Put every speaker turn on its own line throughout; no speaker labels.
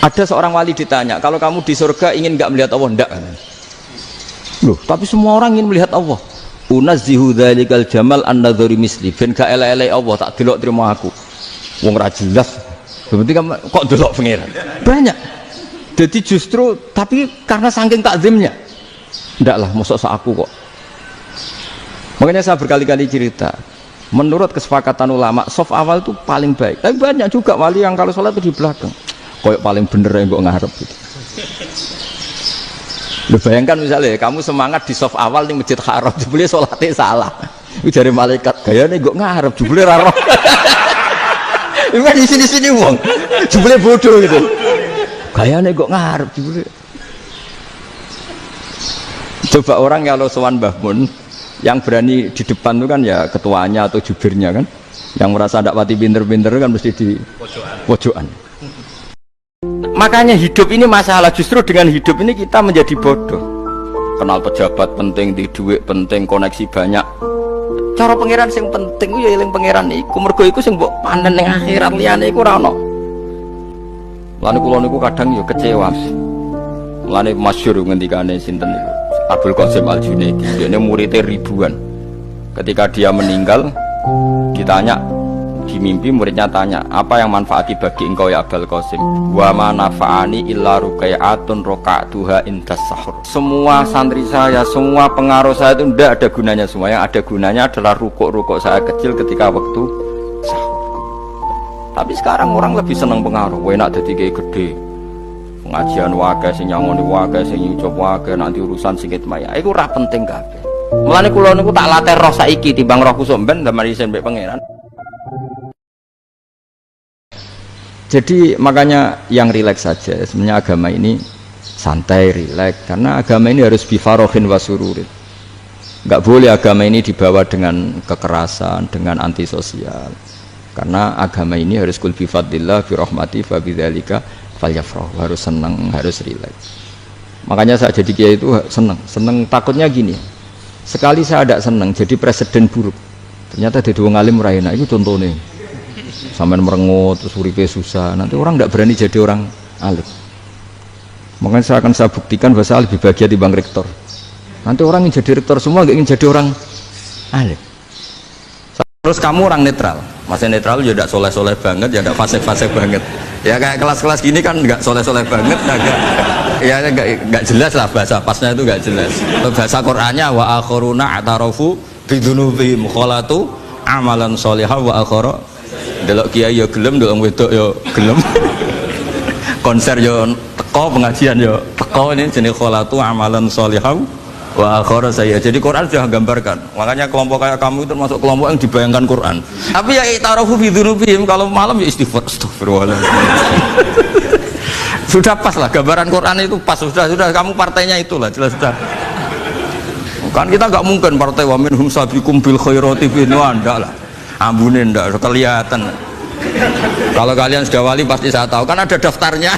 Ada seorang wali ditanya, kalau kamu di surga ingin nggak melihat Allah? Enggak. Loh, tapi semua orang ingin melihat Allah. Unazzihu dzalikal jamal an nadzuri misli. Ben gak elek-elek Allah tak delok terima aku. Wong ra jelas. Berarti kok delok pangeran. Banyak. Jadi justru tapi karena saking takzimnya. Enggak lah, mosok sak aku kok. Makanya saya berkali-kali cerita. Menurut kesepakatan ulama, soft awal itu paling baik. Tapi banyak juga wali yang kalau sholat itu di belakang. Koyok paling bener yang gue ngarep gitu. Lu bayangkan misalnya kamu semangat di soft awal di Masjid Haram, jebule sholatnya salah. Itu dari malaikat, gayanya gue ngarep, jebule raro. Ini di sini wong, jebule bodoh gitu. Gayanya gue ngarep, jebule. Coba orang kalau sowan Mbah Mun, yang berani di depan itu kan ya ketuanya atau jubirnya kan, yang merasa tidak pati pinter-pinter kan mesti di pojokan. Makanya hidup ini masalah, justru dengan hidup ini kita menjadi bodoh. Kenal pejabat penting, di duit penting, koneksi banyak. Cara pangeran sing penting ya eling pangeran iku, mergo iku sing mbok panen ning akhirat, liyane iku ora ono. Lan kula niku kadang ya kecewa. Mulane masyhur ngendikane sinten niku Abdul Qasim Al-Junaidi, dene muridnya ribuan. Ketika dia meninggal, ditanya di mimpi, muridnya tanya, apa yang manfaati bagi engkau ya Abdul Qasim? Wa ma nafa'ani illa rukai'atun roka'tuha indas sahur. Semua santri saya, semua pengaruh saya itu tidak ada gunanya semua. Yang ada gunanya adalah rukuk-rukuk saya kecil ketika waktu sahur. Tapi sekarang orang lebih senang pengaruh, enak dadi kiai gede. Pengajian wae sing nyangoni wae sing nyucup wae, nanti urusan singkit maya. Iku ora penting kabeh. Mulane kula niku tak latih roh saiki timbang roh kusuk ben zaman isen mbek pangeran. Jadi makanya yang rileks saja, sebenarnya agama ini santai, rileks, karena agama ini harus bifarohin wasururin. Nggak boleh agama ini dibawa dengan kekerasan, dengan antisosial. Karena agama ini harus kul bifadlillah, birahmati, fabidzalika falyafrah, harus senang, harus rileks. Makanya saya jadi kiai itu senang takutnya gini. Sekali saya tidak senang, jadi presiden buruk. Ternyata ada dua ngalim raina, itu contohnya. Sampai merengut, terus uripe susah, nanti orang tidak berani jadi orang alim. Makanya saya buktikan bahwa saya lebih bahagia di bang rektor. Nanti orang ingin jadi rektor semua, nggak ingin jadi orang alim. Terus kamu orang netral, masih netral ya tidak soleh-soleh banget, ya tidak fase-fase banget. Ya kayak kelas-kelas gini kan nggak soleh-soleh banget, nggak jelas lah bahasa pasnya itu nggak jelas. Bahasa Qurannya wa akhiruna atarafu bidunubihim kholatu amalan solihah wa akhara. Delok kiai ya gelem, delok wedok ya gelem. Konser ya teko, pengajian ya teko, ini jenis kholatu amalan solihah wa akhara saya. Jadi Quran sudah gambarkan. Makanya kelompok kayak kamu itu termasuk kelompok yang dibayangkan Quran. Tapi ya itarafu bidzunubihim, kalau malam ya istighfar, astagfirullahaladzim. Sudah pas lah gambaran Quran itu pas, sudah kamu partainya itulah jelas sudah. Kan kita nggak mungkin partai wa minhum sabiqum bil khairati bin wa ndak lah. Ambunin ndak kelihatan. Kalau kalian sudah wali pasti saya tahu, kan ada daftarnya.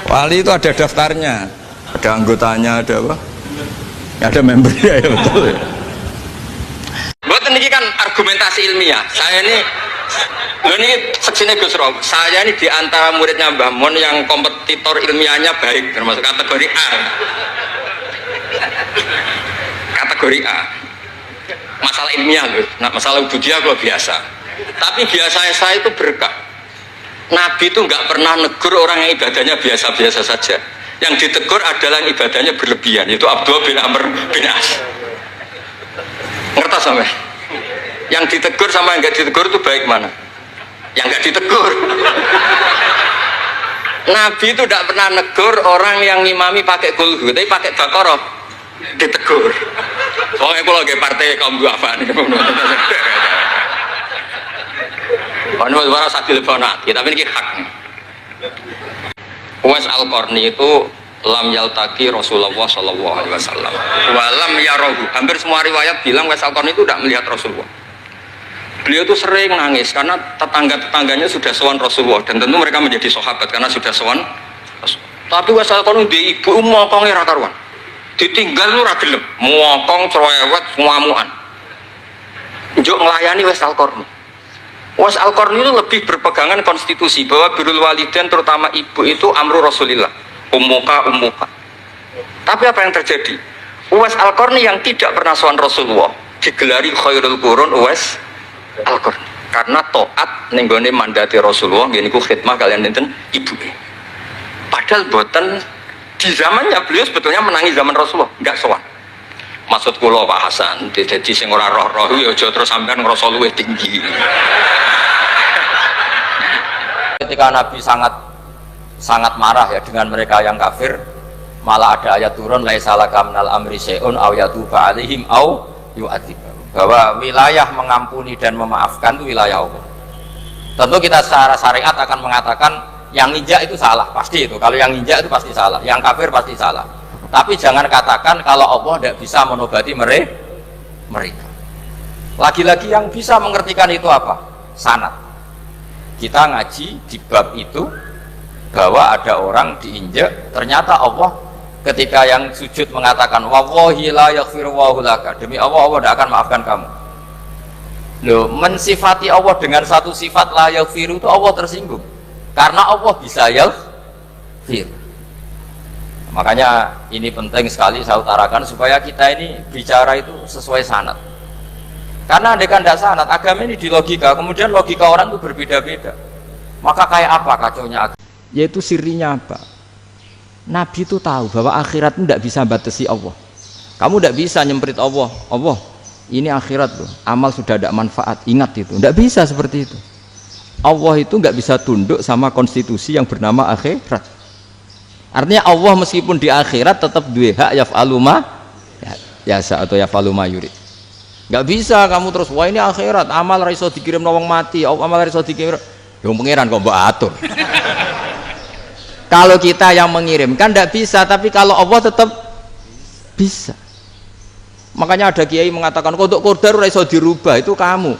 Wali itu ada daftarnya, ada anggotanya, ada apa? Ada membernya ya, betul ya. Buat ini kan argumentasi ilmiah. Saya ini seksine Gus Rom. Saya ini di antara muridnya Mbah Mun yang kompetitor ilmiahnya baik, termasuk kategori A. Kategori A. Masalah ilmiah loh, nah, masalah ubudiyah kok biasa. Tapi biasanya saya itu berkah. Nabi itu nggak pernah negur orang yang ibadahnya biasa-biasa saja. Yang ditegur adalah yang ibadahnya berlebihan, yaitu Abdullah bin Amr bin As. Ngerti sampai? Yang ditegur sama yang nggak ditegur itu baik mana? Yang nggak ditegur. Nabi itu tidak pernah negur orang yang ngimami pakai kulhu, tapi pakai Baqarah. Ditegur. Soalnya aku lagi partai kaum duafa nih. Ini suara sakit lebanon, tapi ini hak. Uwais Al-Qarni itu lam yaltaqi Rasulullah sallallahu alaihi wasallam. Walam yarahu. Hampir semua riwayat bilang Uwais Al-Qarni itu tidak melihat Rasulullah. Beliau itu sering nangis karena tetangga-tetangganya sudah sowan Rasulullah dan tentu mereka menjadi sahabat karena sudah sowan. Tapi Uwais Al-Qarni di ibu mokonge ra karuan. Ditinggal lu ra gelem, mokong cerewet ngamukan. Njuk nglayani Uwais Al-Qarni. Uwais Al-Qarni itu lebih berpegangan konstitusi bahwa birrul walidain terutama ibu itu amru Rasulillah, ummuka. Tapi apa yang terjadi? Uwais Al-Qarni yang tidak pernah sowan Rasulullah digelari khairul qurun Uwais Al-Qarni karena taat ning gone mandate Rasulullah ngene iku khidmah kalian enten ibu. Padahal boten di zamannya beliau sebetulnya menangi zaman Rasulullah, enggak sowan. Maksud kula Pak Hasan, dadi sing ora roh-roh ya aja terus sampean ngrasa luwih tinggi. Ketika Nabi sangat marah ya dengan mereka yang kafir, malah ada ayat turun laisa laka minal amri syai'un aw yatuba alaihim aw yu'adzibahum, bahwa wilayah mengampuni dan memaafkan itu wilayah Allah. Tentu kita secara syariat akan mengatakan yang injak itu salah, pasti itu. Kalau yang injak itu pasti salah, yang kafir pasti salah. Tapi jangan katakan kalau Allah tidak bisa menobati mereka. Lagi-lagi yang bisa mengertikan itu apa? Sanad. Kita ngaji di bab itu bahwa ada orang diinjak, ternyata Allah ketika yang sujud mengatakan wallahi la yaghfiru wallahu laka, demi Allah tidak akan maafkan kamu. Loh, mensifati Allah dengan satu sifat la yaghfiru itu Allah tersinggung karena Allah bisa yaghfir. Makanya ini penting sekali saya utarakan supaya kita ini bicara itu sesuai sanad. Karena andai kan tidak sanad, agama ini di logika, kemudian logika orang itu berbeda-beda. Maka kayak apa kacaunya? Yaitu sirinya apa? Nabi itu tahu bahwa akhirat itu tidak bisa batasi Allah. Kamu tidak bisa nyemprit Allah. Allah, ini akhirat loh. Amal sudah tidak manfaat. Ingat itu. Tidak bisa seperti itu. Allah itu nggak bisa tunduk sama konstitusi yang bernama akhirat. Artinya Allah meskipun di akhirat tetap duwe hak yaf'alu ma yasa atau yaf'alu ma yurid. Nggak bisa kamu terus wah ini akhirat amal ra iso dikirim wong mati, amal ra iso dikirim. Ya pangeran kok mbok atur. Kalau kita yang mengirimkan tidak bisa, tapi kalau Allah tetap bisa. Makanya ada kiai mengatakan kodok qadar ora iso dirubah, itu kamu.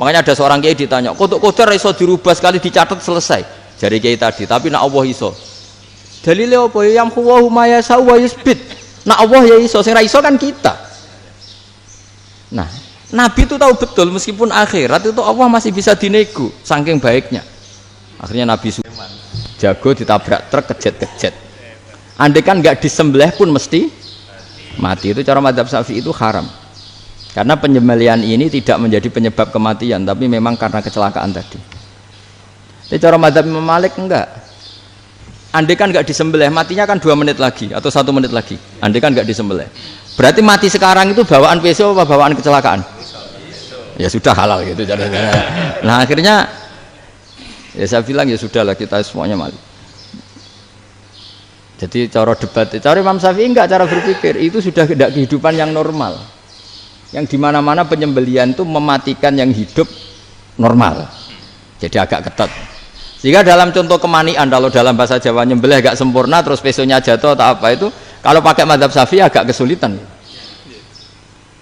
Makanya ada seorang kiai ditanya, kodok qadar ora iso dirubah sekali dicatat selesai. Jari kiai tadi, tapi nak Allah iso. Dalilnya apa? Yang huwahu ma yasa'u wa yusbit. Nah Allah ya iso, sing ra iso kan kita. Nah, Nabi itu tahu betul meskipun akhirat itu Allah masih bisa dinego, saking baiknya. Akhirnya Nabi Sulaiman jago ditabrak truk kejet-kejet. Andai kan nggak disembelih pun mesti mati. Itu cara mazhab Syafi'i itu haram. Karena penyembelihan ini tidak menjadi penyebab kematian, tapi memang karena kecelakaan tadi. Tapi cara mazhab Imam Malik enggak. Andai kan nggak disembelih, matinya kan 2 menit lagi atau 1 menit lagi. Andai kan nggak disembelih, berarti mati sekarang itu bawaan pisau apa bawaan kecelakaan? Ya sudah halal gitu. Nah akhirnya ya saya bilang ya sudahlah kita semuanya mati. Jadi cara debat, cara Imam Syafi'i enggak, cara berpikir itu sudah tidak kehidupan yang normal. Yang dimana-mana penyembelihan itu mematikan yang hidup normal. Jadi agak ketat. Sehingga dalam contoh kemanian, kalau dalam bahasa Jawa nyembelih agak sempurna terus pesonya jatuh atau apa itu, kalau pakai mazhab Syafi'i agak kesulitan.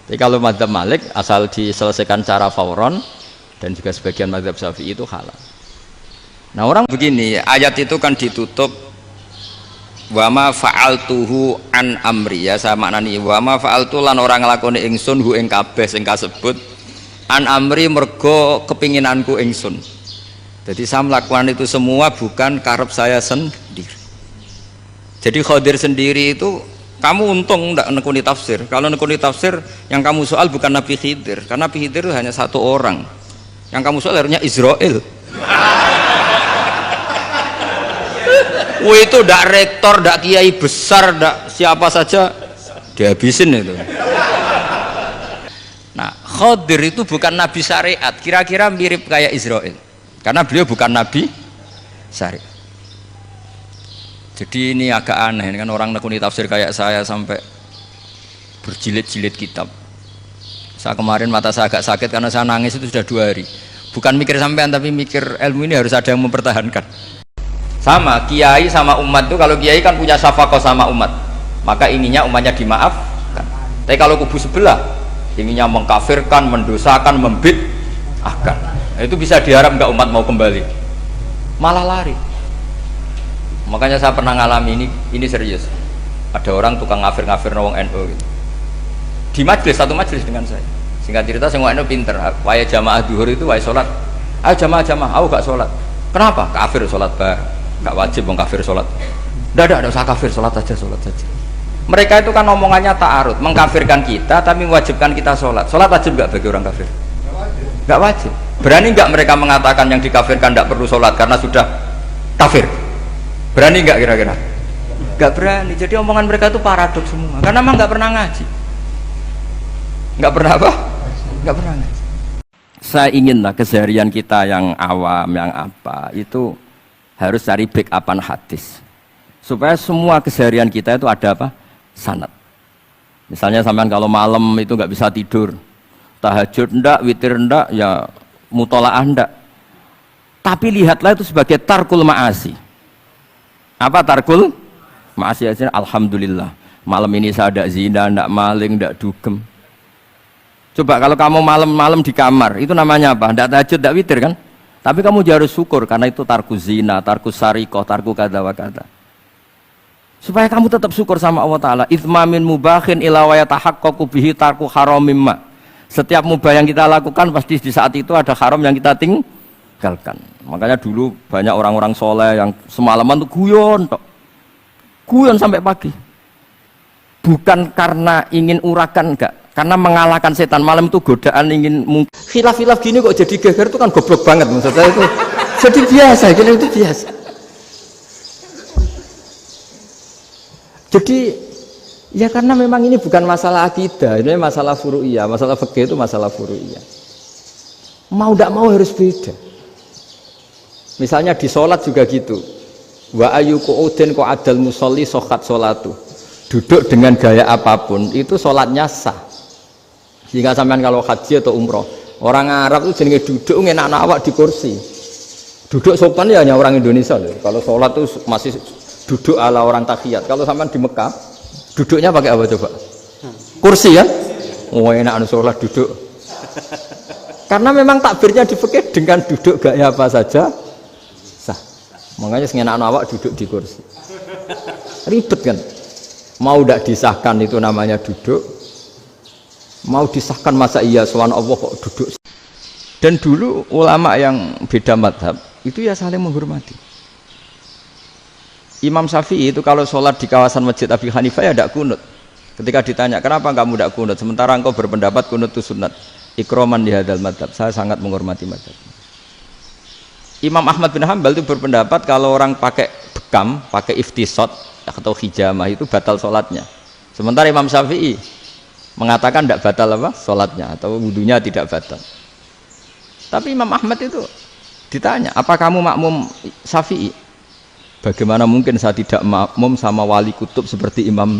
Jadi kalau mazhab Malik asal diselesaikan cara fauron dan juga sebagian mazhab Syafi'i itu halal. Nah orang begini, ayat itu kan ditutup wama fa'altuhu an amri, ya saya maknani wama fa'altu lan orang nglakoni ingsun hu ing kabeh sing kasebut an amri mergo kepinginanku ingsun. Jadi saya melakukan itu semua bukan karep saya sendiri. Jadi Khadir sendiri itu kamu untung tidak nekuni tafsir. Kalau nekuni tafsir yang kamu soal bukan Nabi Khidir, karena Nabi Khidir itu hanya satu orang. Yang kamu soal harusnya Israel. Wah itu tidak rektor, tidak kiai besar, tidak siapa saja dihabisin itu. Nah Khadir itu bukan Nabi syariat, kira-kira mirip kayak Israel. Karena beliau bukan Nabi syariat. Jadi ini agak aneh kan orang nekuni tafsir kayak saya sampai berjilid-jilid kitab. Saya kemarin mata saya agak sakit karena saya nangis itu sudah 2 hari. Bukan mikir sampean tapi mikir ilmu ini harus ada yang mempertahankan. Sama kiai sama umat itu, kalau kiai kan punya syafaqah sama umat, maka inginnya umatnya dimaafkan. Tapi kalau kubu sebelah inginnya mengkafirkan, mendosakan, membid'ahkan. Nah, itu bisa diharap nggak umat mau kembali, malah lari. Makanya saya pernah ngalami ini serius. Ada orang tukang ngafir-ngafir nawang NU gitu. Di majelis, satu majelis dengan saya. Singkat cerita saya NU pinter, waya jamaah duhur itu waya sholat Ayo jamaah, aku gak sholat. Kenapa? Kafir sholat bareng. Gak wajib wong kafir sholat. Tidak usah kafir, sholat saja. Mereka itu kan omongannya ta'arud, mengkafirkan kita tapi mewajibkan kita sholat. Sholat wajib gak bagi orang kafir? Gak wajib. Berani gak mereka mengatakan yang dikafirkan tidak perlu sholat karena sudah kafir? Berani gak kira-kira? Gak berani. Jadi omongan mereka itu paradoks semua karena memang gak pernah ngaji. Gak pernah apa? Gak pernah ngaji. Saya inginlah keseharian kita yang awam, yang apa itu harus cari backupan hadis supaya semua keseharian kita itu ada apa? Sanad. Misalnya sampean kalau malam itu nggak bisa tidur, tahajud ndak, witir ndak, ya mutolaah ndak. Tapi lihatlah itu sebagai tarkul ma'asi. Apa tarkul ma'asi? Alhamdulillah malam ini saya ndak zina, ndak maling, ndak dugem. Coba kalau kamu malam-malam di kamar, itu namanya apa? Ndak tahajud, ndak witir kan? Tapi kamu harus syukur karena itu tarku zina, tarku sarikoh, tarku kada wa kada. Supaya kamu tetap syukur sama Allah Ta'ala. Ithmamin mubahin ila wa yatahaqqaqu bihi tarku haramimma. Setiap mubah yang kita lakukan pasti di saat itu ada haram yang kita tinggalkan. Makanya dulu banyak orang-orang soleh yang semalaman tuh guyon sampai pagi. Bukan karena ingin urakan, enggak, karena mengalahkan setan. Malam itu godaan ingin khilaf-khilaf gini kok jadi geger itu kan goblok banget maksud saya itu. Jadi biasa, gini itu biasa. Jadi ya karena memang ini bukan masalah akidah, ini masalah furu'iyah, masalah fikih itu masalah furu'iyah. Mau tidak mau harus beda. Misalnya di sholat juga gitu. Wa ayyuku udin ko adal musolli sokat sholatu. Duduk dengan gaya apapun itu sholatnya sah. Sehingga sampean kalau haji atau umroh, orang Arab itu jenenge duduk ngenak awak di kursi. Duduk sopan ya hanya orang Indonesia loh. Kalau sholat itu masih duduk ala orang tahiyat. Kalau sampean di Mekah, duduknya pakai apa coba? Kursi ya? Oh enak sholat duduk. Karena memang takbirnya di fikih dengan duduk gaya apa saja sah. Makanya sengenak awak duduk di kursi. Ribet kan? Mau tidak disahkan itu namanya duduk, mau disahkan masa iya sowan Allah kok duduk. Dan dulu ulama yang beda madhab itu ya saling menghormati. Imam Syafi'i itu kalau sholat di kawasan Masjid Abi Hanifah ya tidak kunut. Ketika ditanya kenapa kamu tidak kunut sementara engkau berpendapat kunut itu sunat, ikroman di hadal madhab, saya sangat menghormati madhab. Imam Ahmad bin Hanbal itu berpendapat kalau orang pakai bekam, pakai iftisot atau hijamah itu batal sholatnya. Sementara Imam Syafi'i mengatakan tidak batal apa sholatnya atau wudunya tidak batal. Tapi Imam Ahmad itu ditanya, apa kamu makmum Syafi'i? Bagaimana mungkin saya tidak makmum sama wali kutub seperti Imam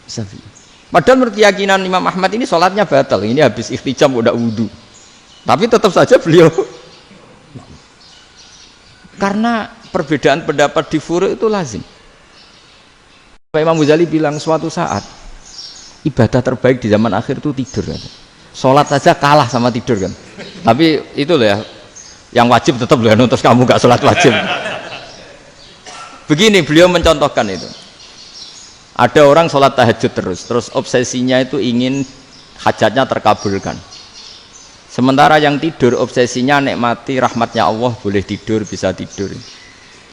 Syafi'i? Padahal menurut keyakinan Imam Ahmad ini sholatnya batal. Ini habis ikhtijam udah wudu. Tapi tetap saja beliau karena perbedaan pendapat di furu' itu lazim. Imam Ghazali bilang suatu saat ibadah terbaik di zaman akhir itu tidur kan. Sholat saja kalah sama tidur kan. Tapi itu loh ya, yang wajib tetap loh, terus kamu gak sholat wajib. Begini beliau mencontohkan itu. Ada orang sholat tahajud terus obsesinya itu ingin hajatnya terkabulkan. Sementara yang tidur obsesinya nikmati rahmatnya Allah, boleh tidur, bisa tidur.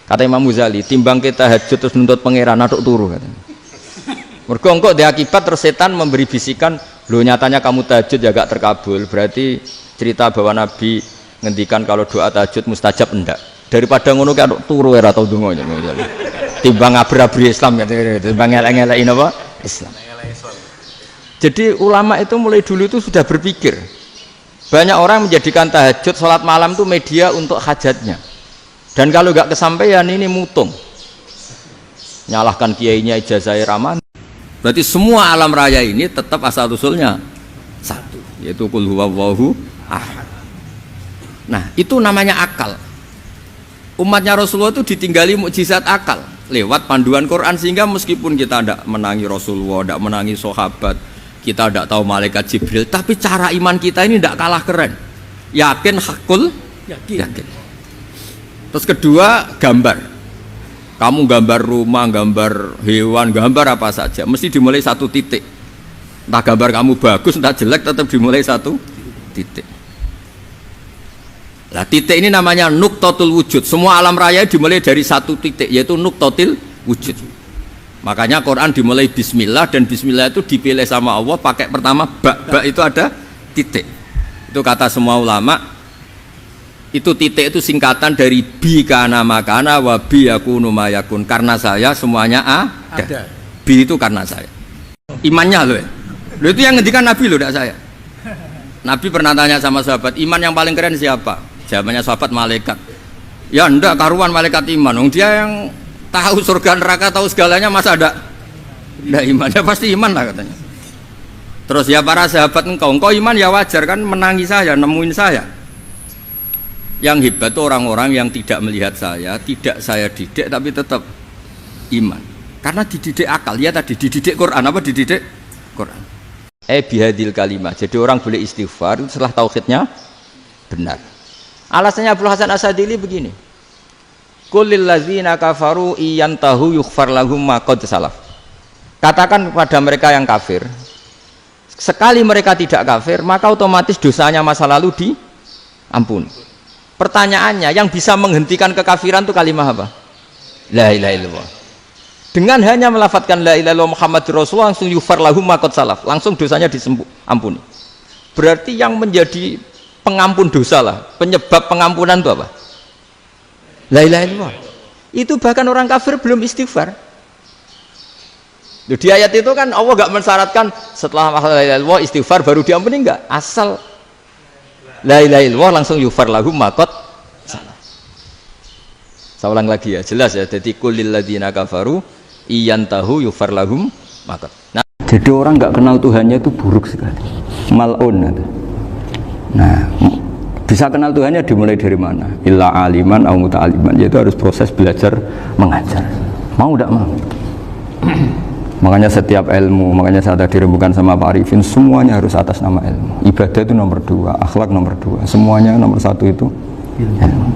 Kata Imam Ghazali, timbang kita tahajud terus nuntut pangeran aduk turu katanya. Mergo engko dia akibat terus setan memberi bisikan, "Lho nyatanya kamu tahajud ya gak terkabul." Berarti cerita bahwa Nabi ngendikan kalau doa tahajud mustajab enggak. Daripada ngono ki aduk turu ora tau ndonga. Timbang ngabur-aburi Islam gitu, timbang ngelek-ngelekin apa? Islam. Jadi ulama itu mulai dulu itu sudah berpikir. Banyak orang menjadikan tahajud sholat malam itu media untuk hajatnya. Dan kalau nggak kesampaian ini mutung. Nyalahkan kiainya ijazah raman. Berarti semua alam raya ini tetap asal usulnya satu, yaitu qul huwallahu ahad. Nah, itu namanya akal. Umatnya Rasulullah itu ditinggali mukjizat akal lewat panduan Quran, sehingga meskipun kita tidak menangi Rasulullah, tidak menangi sahabat, kita tidak tahu malaikat Jibril, tapi cara iman kita ini tidak kalah keren. Yakin hakul yakin. Terus kedua, gambar. Kamu gambar rumah, gambar hewan, gambar apa saja, mesti dimulai satu titik. Entah gambar kamu bagus, entah jelek, tetap dimulai satu titik. Nah, titik ini namanya nuqtatul wujud. Semua alam raya dimulai dari satu titik, yaitu nuqtatil wujud. Makanya Quran dimulai bismillah, dan bismillah itu dipilih sama Allah pakai pertama ba itu ada titik. Itu kata semua ulama, itu titik itu singkatan dari bi kana makana wa bi yakunu mayakun. Karena saya semuanya ada. Bi itu karena saya. Imannya loh ya. Loh itu yang ngendikan Nabi loh, tidak saya. Nabi pernah tanya sama sahabat, iman yang paling keren siapa? Jawabannya sahabat, malaikat. Ya enggak karuan malaikat iman. Dia yang tahu surga neraka, tahu segalanya, masa ada iman? Ya pasti iman lah katanya. Terus ya para sahabat, engkau iman ya wajar kan, menangi saya, nemuin saya. Yang hebat itu orang-orang yang tidak melihat saya, tidak saya didik, tapi tetap iman. Karena dididik akal, ya tadi dididik Quran, apa dididik Quran. Bihadil kalimah. Jadi orang boleh istighfar setelah tauhidnya benar. Alasannya Abdul Hasan Asadili begini. Qulil ladzina kafaru iyantahu yughfar lahum ma qad salaf. Katakan kepada mereka yang kafir, sekali mereka tidak kafir, maka otomatis dosanya masa lalu diampuni. Pertanyaannya, yang bisa menghentikan kekafiran itu kalimat apa? La ilaha illallah. Dengan hanya melafadzkan la ilaha illallah Muhammadur Rasulullah, langsung yughfar lahum ma qad salaf, langsung dosanya diampuni. Berarti yang menjadi pengampun dosa lah, penyebab pengampunan itu apa? La ilaha illallah. Itu bahkan orang kafir belum istighfar. Di ayat itu kan Allah gak mensyaratkan setelah la ilaha illallah istighfar baru diampuni, enggak. Asal la ilaha illallah langsung yughfar lahum ma qad salaf. Saya ulang lagi ya, jelas ya. Jadi kulil ladzina kafaru iyantahu yughfar lahum ma qad. Nah, jadi orang gak kenal Tuhannya itu buruk sekali. Mal'un. Nah, bisa kenal Tuhannya dimulai dari mana? Illa aliman au muta'aliman, yaitu harus proses belajar mengajar. Mau tidak mau. Makanya setiap ilmu, makanya saya tadi rembukan sama Pak Arifin, semuanya harus atas nama ilmu. Ibadah itu nomor 2, akhlak nomor 2, semuanya nomor 1 itu ilmu.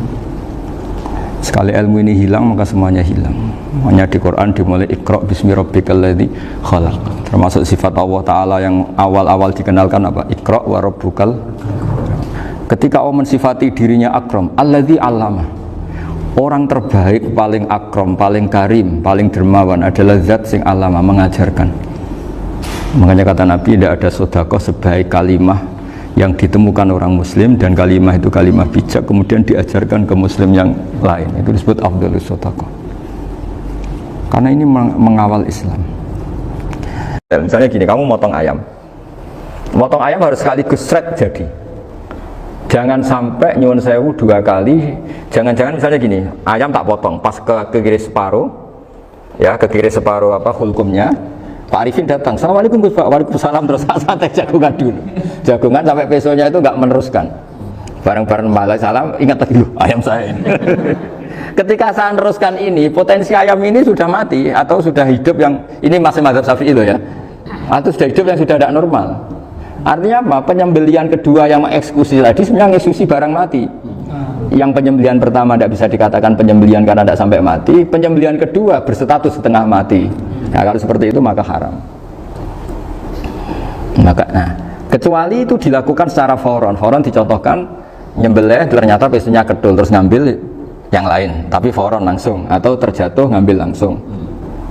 Sekali ilmu ini hilang, maka semuanya hilang. Makanya di Quran dimulai Iqra' bismi rabbikal ladzi khalaq. Termasuk sifat Allah Ta'ala yang awal-awal dikenalkan apa? Iqra' wa rabbukal. Ketika Allah mensifati dirinya akram, alladzi 'allama. Orang terbaik, paling akram, paling karim, paling dermawan adalah zat sing 'allama, mengajarkan. Makanya kata Nabi, tidak ada sedekah sebaik kalimah yang ditemukan orang muslim, dan kalimah itu kalimah bijak kemudian diajarkan ke muslim yang lain. Itu disebut afdhalus sedekah. Karena ini mengawal Islam. Misalnya gini, kamu motong ayam. Motong ayam harus sekaligus shred jadi. Jangan sampai nyuwun sewu 2 kali. Jangan-jangan misalnya gini, ayam tak potong, pas ke kiri separuh, ya ke kiri separuh apa hulkumnya. Pak Arifin datang, assalamualaikum Gus Pak, waalaikumsalam, terus santai jagungan dulu. Jagungan sampai besoknya itu nggak meneruskan. Bareng-bareng malah salam, ingat lagi loh ayam saya ini. Ketika saya meneruskan ini, potensi ayam ini sudah mati atau sudah hidup yang ini masih mazhab Syafi'i itu ya, atau sudah hidup yang sudah tidak normal. Artinya apa? Penyembelian kedua yang mengeksekusi tadi sebenarnya mengeksekusi barang mati. Yang penyembelian pertama tidak bisa dikatakan penyembelian karena tidak sampai mati. Penyembelian kedua berstatus setengah mati. Nah, kalau seperti itu maka haram. Nah, kecuali itu dilakukan secara fauron. Fauron dicontohkan nyembelih ternyata pesunya kedul terus ngambil yang lain, tapi fauron langsung, atau terjatuh ngambil langsung.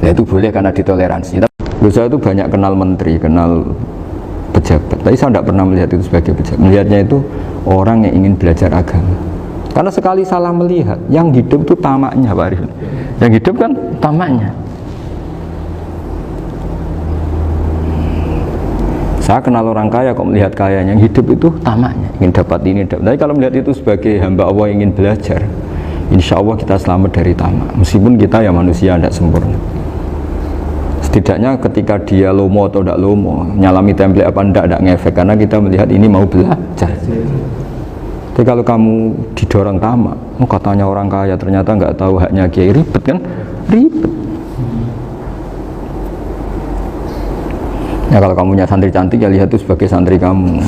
Ya itu boleh karena ditoleransi. Saya itu banyak kenal menteri, kenal pejabat, tapi saya tidak pernah melihat itu sebagai pejabat. Melihatnya itu orang yang ingin belajar agama. Karena sekali salah melihat, yang hidup itu tamaknya Pak Arif. Yang hidup kan tamaknya. Saya kenal orang kaya kok melihat kaya, yang hidup itu tamaknya, ingin dapat ini, dapat. Tapi kalau melihat itu sebagai hamba Allah yang ingin belajar, insya Allah kita selamat dari tamak. Meskipun kita ya manusia tidak sempurna. Setidaknya ketika dia lomo atau tidak lomo, nyalami template apa tidak ngefek, karena kita melihat ini mau belajar. Tapi kalau kamu didorong tamak, katanya orang kaya ternyata nggak tahu haknya kiai, ribet kan? Ribet. Ya kalau kamu punya santri cantik ya lihat itu sebagai santri kamu.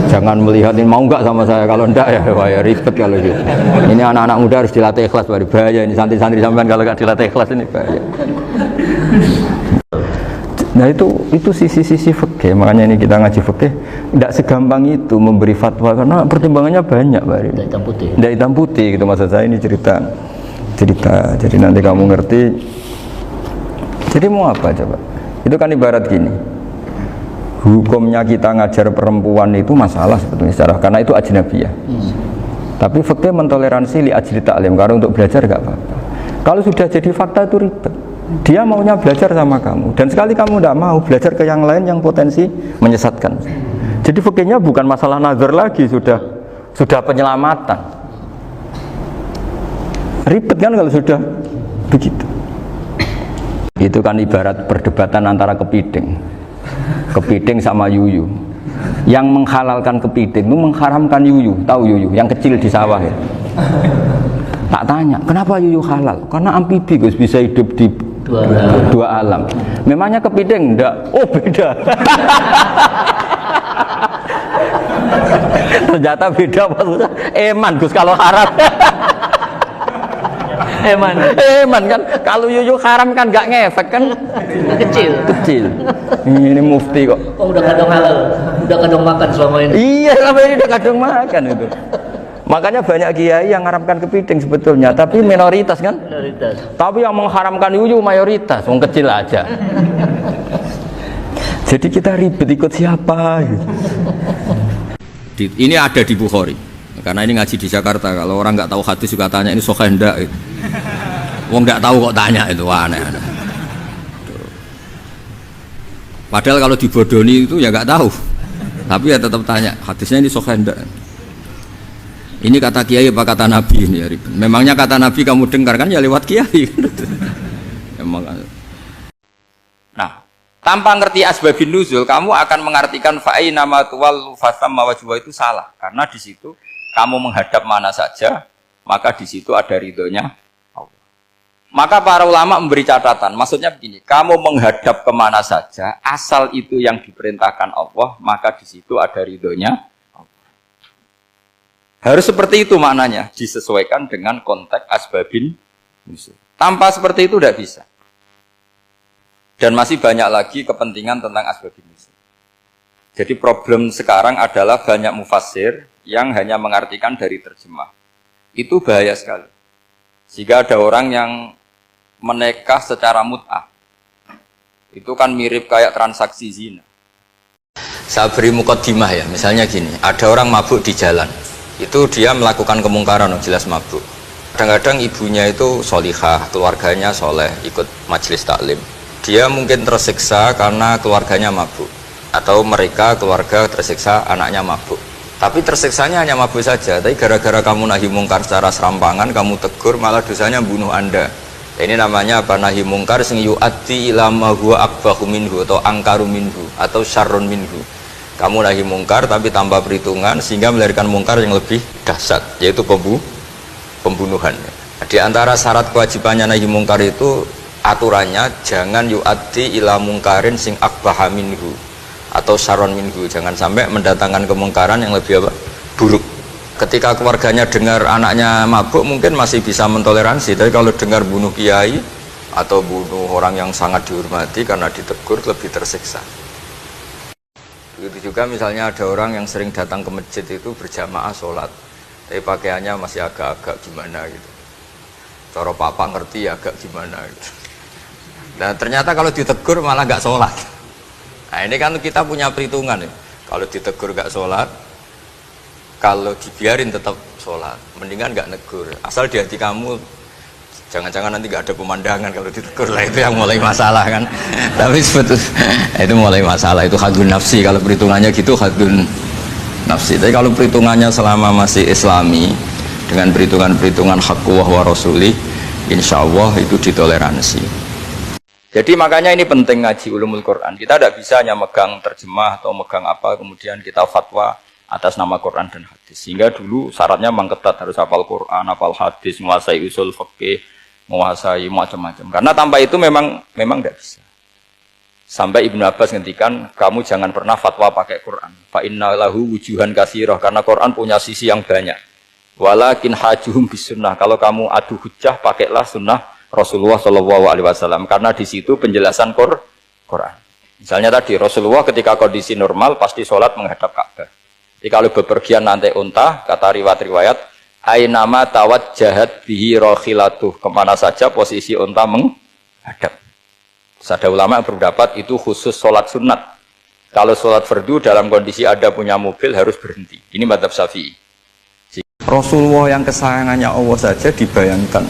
Jangan melihat ini mau nggak sama saya, kalau enggak ya ribet kalau gitu. Ini anak-anak muda harus dilatih ikhlas, bahaya ini santri-santri sampean kalau nggak dilatih ikhlas ini bahaya. Nah itu sisi-sisi fikih. Makanya ini kita ngaji fikih tidak segampang itu memberi fatwa karena pertimbangannya banyak, Pak. Tidak hitam putih. Tidak hitam putih gitu maksud saya, ini cerita. Jadi nanti kamu ngerti. Jadi mau apa coba? Itu kan ibarat gini. Hukumnya kita ngajar perempuan itu masalah sebetulnya secara karena itu ajnabiyah. Tapi fikih mentoleransi li ajli ta'lim karena untuk belajar enggak apa-apa. Kalau sudah jadi fakta itu ribet. Dia maunya belajar sama kamu dan sekali kamu tidak mau belajar ke yang lain yang potensi menyesatkan. Jadi fikihnya bukan masalah nazar lagi, sudah penyelamatan. Ribet kan kalau sudah begitu. Itu kan ibarat perdebatan antara kepiting sama yuyu. Yang menghalalkan kepiting itu mengharamkan yuyu. Tahu yuyu yang kecil di sawah ya. Tak tanya kenapa yuyu halal, karena amfibi Gus, bisa hidup di dua alam. Memangnya kepiting enggak? Oh beda. Ternyata beda maksudnya. Eman Gus kalau haram. Eman kan kalau yuyu haram kan enggak ngefek kan, kecil. Ini mufti kok.
Oh udah kadang halal, udah kadang makan selama ini.
Iya selama ini udah kadang makan itu. Makanya banyak kiai yang mengharamkan kepiting sebetulnya, tapi minoritas kan? Minoritas. Tapi yang mengharamkan yuyu mayoritas, wong kecil aja. Jadi kita ribet ikut siapa? Gitu. Ini ada di Bukhari. Karena ini ngaji di Jakarta. Kalau orang nggak tahu hadis juga tanya ini sahih enggak? Gitu. Wong nggak tahu kok tanya itu aneh. Padahal kalau dibodoni itu ya nggak tahu. Tapi ya tetap tanya hadisnya ini sahih enggak? Ini kata kiai apa kata nabi ini ya? Memangnya kata nabi kamu dengar kan ya lewat kiai. Nah, tanpa ngerti asbabun nuzul kamu akan mengartikan fa'i nama tuwal fasamma wajwa itu salah. Karena di situ kamu menghadap mana saja, maka di situ ada ridhonya Allah. Maka para ulama memberi catatan, maksudnya begini, kamu menghadap kemana saja, asal itu yang diperintahkan Allah, maka di situ ada ridhonya. Harus seperti itu maknanya, disesuaikan dengan konteks asbabin nuzul. Tanpa seperti itu tidak bisa. Dan masih banyak lagi kepentingan tentang asbabin nuzul. Jadi problem sekarang adalah banyak mufassir yang hanya mengartikan dari terjemah. Itu bahaya sekali. Jika ada orang yang menikah secara mut'ah, itu kan mirip kayak transaksi zina. Saya beri mukaddimah ya, misalnya gini, ada orang mabuk di jalan. Itu dia melakukan kemungkaran, jelas mabuk. Kadang-kadang ibunya itu solihah, keluarganya soleh, ikut majelis taklim. Dia mungkin tersiksa karena keluarganya mabuk, atau mereka keluarga tersiksa anaknya mabuk. Tapi tersiksanya hanya mabuk saja. Tapi gara-gara kamu nahi mungkar secara serampangan, kamu tegur, malah dosanya bunuh Anda. Ini namanya apa? Nahi mungkar sing yu'addi ila ma huwa akbahu minhu, atau angkaru minhu, atau syarrun minhu. Kamu nahi mungkar tapi tanpa perhitungan sehingga melahirkan mungkar yang lebih dahsyat, yaitu pembunuhan. Di antara syarat kewajibannya nahi mungkar itu aturannya jangan yu'addi ila mungkarin sing akbaha minhu atau syarron minhu, jangan sampai mendatangkan kemungkaran yang lebih apa? Buruk. Ketika keluarganya dengar anaknya mabuk mungkin masih bisa mentoleransi, tapi kalau dengar bunuh kiai atau bunuh orang yang sangat dihormati karena ditegur lebih tersiksa. Begitu juga misalnya ada orang yang sering datang ke masjid itu berjamaah sholat, tapi pakaiannya masih agak-agak gimana gitu. Cara papa ngerti ya agak gimana gitu. Dan ternyata kalau ditegur malah nggak sholat. Nah ini kan kita punya perhitungan ya. Kalau ditegur nggak sholat, kalau dibiarin tetap sholat, mendingan nggak negur. Asal di hati kamu jangan-jangan nanti nggak ada pemandangan kalau ditegur, lah itu yang mulai masalah kan. Tapi sebetulnya itu mulai masalah, itu hadun nafsi. Kalau perhitungannya gitu hadun nafsi. Tapi kalau perhitungannya selama masih islami dengan perhitungan-perhitungan haqqullah wa rasulih, insya Allah itu ditoleransi. Jadi makanya ini penting ngaji ulumul Quran. Kita tidak bisa hanya megang terjemah atau megang apa kemudian kita fatwa atas nama Quran dan hadis. Sehingga dulu syaratnya memang ketat, harus hafal Quran, hafal hadis, menguasai usul fikih, menguasai macam-macam. Karena tanpa itu memang tidak bisa. Sampai Ibnu Abbas ngendikan, kamu jangan pernah fatwa pakai Quran. Fa inna lahu wujuhan katsirah, karena Quran punya sisi yang banyak. Walakin hajuhum bis sunnah. Kalau kamu adu hujjah, pakailah sunnah Rasulullah SAW. Karena di situ penjelasan Quran. Misalnya tadi Rasulullah ketika kondisi normal pasti sholat menghadap Ka'bah. Jadi kalau bepergian nanti unta, kata riwayat-riwayat, ainama tawajjahat bihi rokhilatuh, kemana saja posisi unta menghadap. Ada ulama yang berpendapat itu khusus sholat sunat. Kalau sholat fardu dalam kondisi ada punya mobil harus berhenti. Ini mazhab Syafi'i. Rasulullah yang kesayangannya Allah saja dibayangkan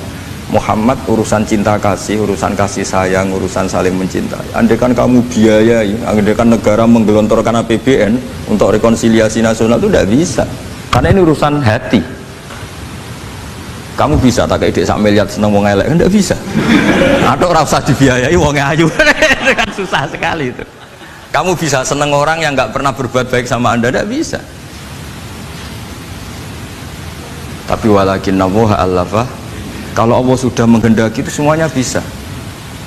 Muhammad urusan cinta kasih, urusan kasih sayang, urusan saling mencintai. Andaikan kamu biayai, andaikan negara menggelontorkan APBN untuk rekonsiliasi nasional itu tidak bisa. Karena ini urusan hati. Kamu bisa tak kayak sak miliar seneng wong elek, enggak bisa. Atau ora usah dibiayai wong ayu. Itu kan susah sekali itu. Kamu bisa seneng orang yang enggak pernah berbuat baik sama Anda, enggak bisa. Tapi walakin Allah allafa, kalau Allah sudah menghendaki itu semuanya bisa.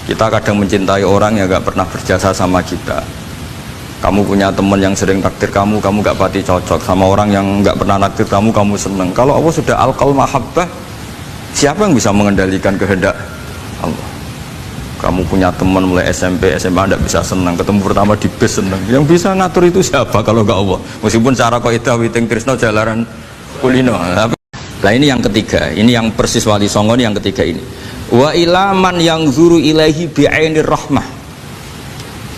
Kita kadang mencintai orang yang enggak pernah berjasa sama kita. Kamu punya teman yang sering takdir kamu enggak pati cocok sama orang yang enggak pernah naktir kamu seneng. Kalau Allah sudah alqal mahabbah, siapa yang bisa mengendalikan kehendak Allah? Kamu punya teman mulai SMP, SMA tidak bisa senang, ketemu pertama di bis senang. Yang bisa ngatur itu siapa kalau enggak Allah? Meskipun cara kaidah witing tresno jalaran kulino. Nah ini yang ketiga, ini yang persis Wali Songo ini yang ketiga ini. Wa ilaman yang zuru ilaihi bi'ainir rahmah.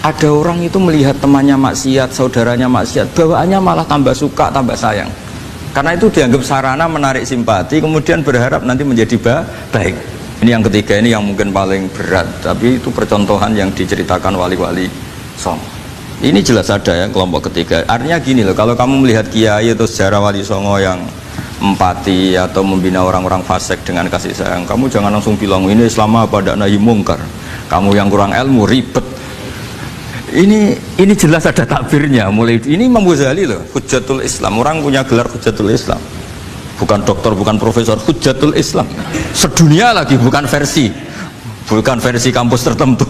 Ada orang itu melihat temannya maksiat, saudaranya maksiat, bawaannya malah tambah suka, tambah sayang. Karena itu dianggap sarana menarik simpati, kemudian berharap nanti menjadi baik. Ini yang ketiga, ini yang mungkin paling berat, tapi itu percontohan yang diceritakan wali-wali Songo. Ini jelas ada ya kelompok ketiga. Artinya gini loh, kalau kamu melihat kiai atau sejarah Wali Songo yang empati atau membina orang-orang fasik dengan kasih sayang, kamu jangan langsung bilang ini Islam apa tidak nahi mungkar. Kamu yang kurang ilmu ribet. Ini jelas ada takbirnya. Mulai ini Imam Ghazali loh, Hujjatul Islam. Orang punya gelar Hujjatul Islam. Bukan dokter, bukan profesor, Hujjatul Islam. Sedunia lagi, bukan versi kampus tertentu.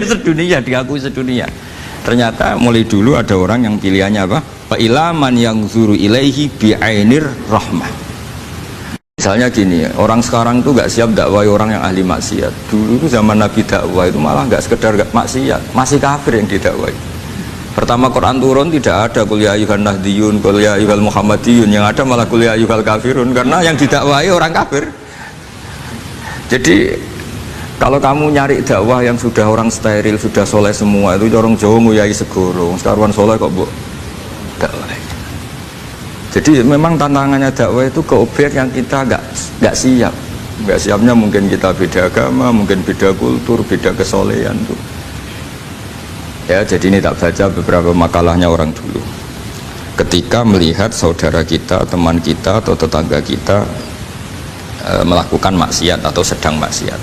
Sedunia, diakui sedunia. Ternyata mulai dulu ada orang yang pilihannya apa? Fa ilaman yang zuru ilaihi bi'ainir rahmah. Misalnya gini, orang sekarang itu nggak siap dakwah orang yang ahli maksiat. Dulu itu zaman Nabi dakwah itu malah nggak sekedar maksiat, masih kafir yang didakwai. Pertama Quran turun tidak ada qul ya ayyuhan nahdiyun, qul ya ayyuhal muhammadiyun, yang ada malah qul ya ayyuhal kafirun, karena yang didakwai orang kafir. Jadi kalau kamu nyari dakwah yang sudah orang steril, sudah soleh semua, itu orang Jawa nguyai segoro, sekarang soleh kok bu dakwah. Jadi memang tantangannya dakwah itu ke objek yang kita nggak siap. Nggak siapnya mungkin kita beda agama, mungkin beda kultur, beda kesolehan tuh. Ya, jadi ini tak baca beberapa makalahnya orang dulu. Ketika melihat saudara kita, teman kita atau tetangga kita melakukan maksiat atau sedang maksiat.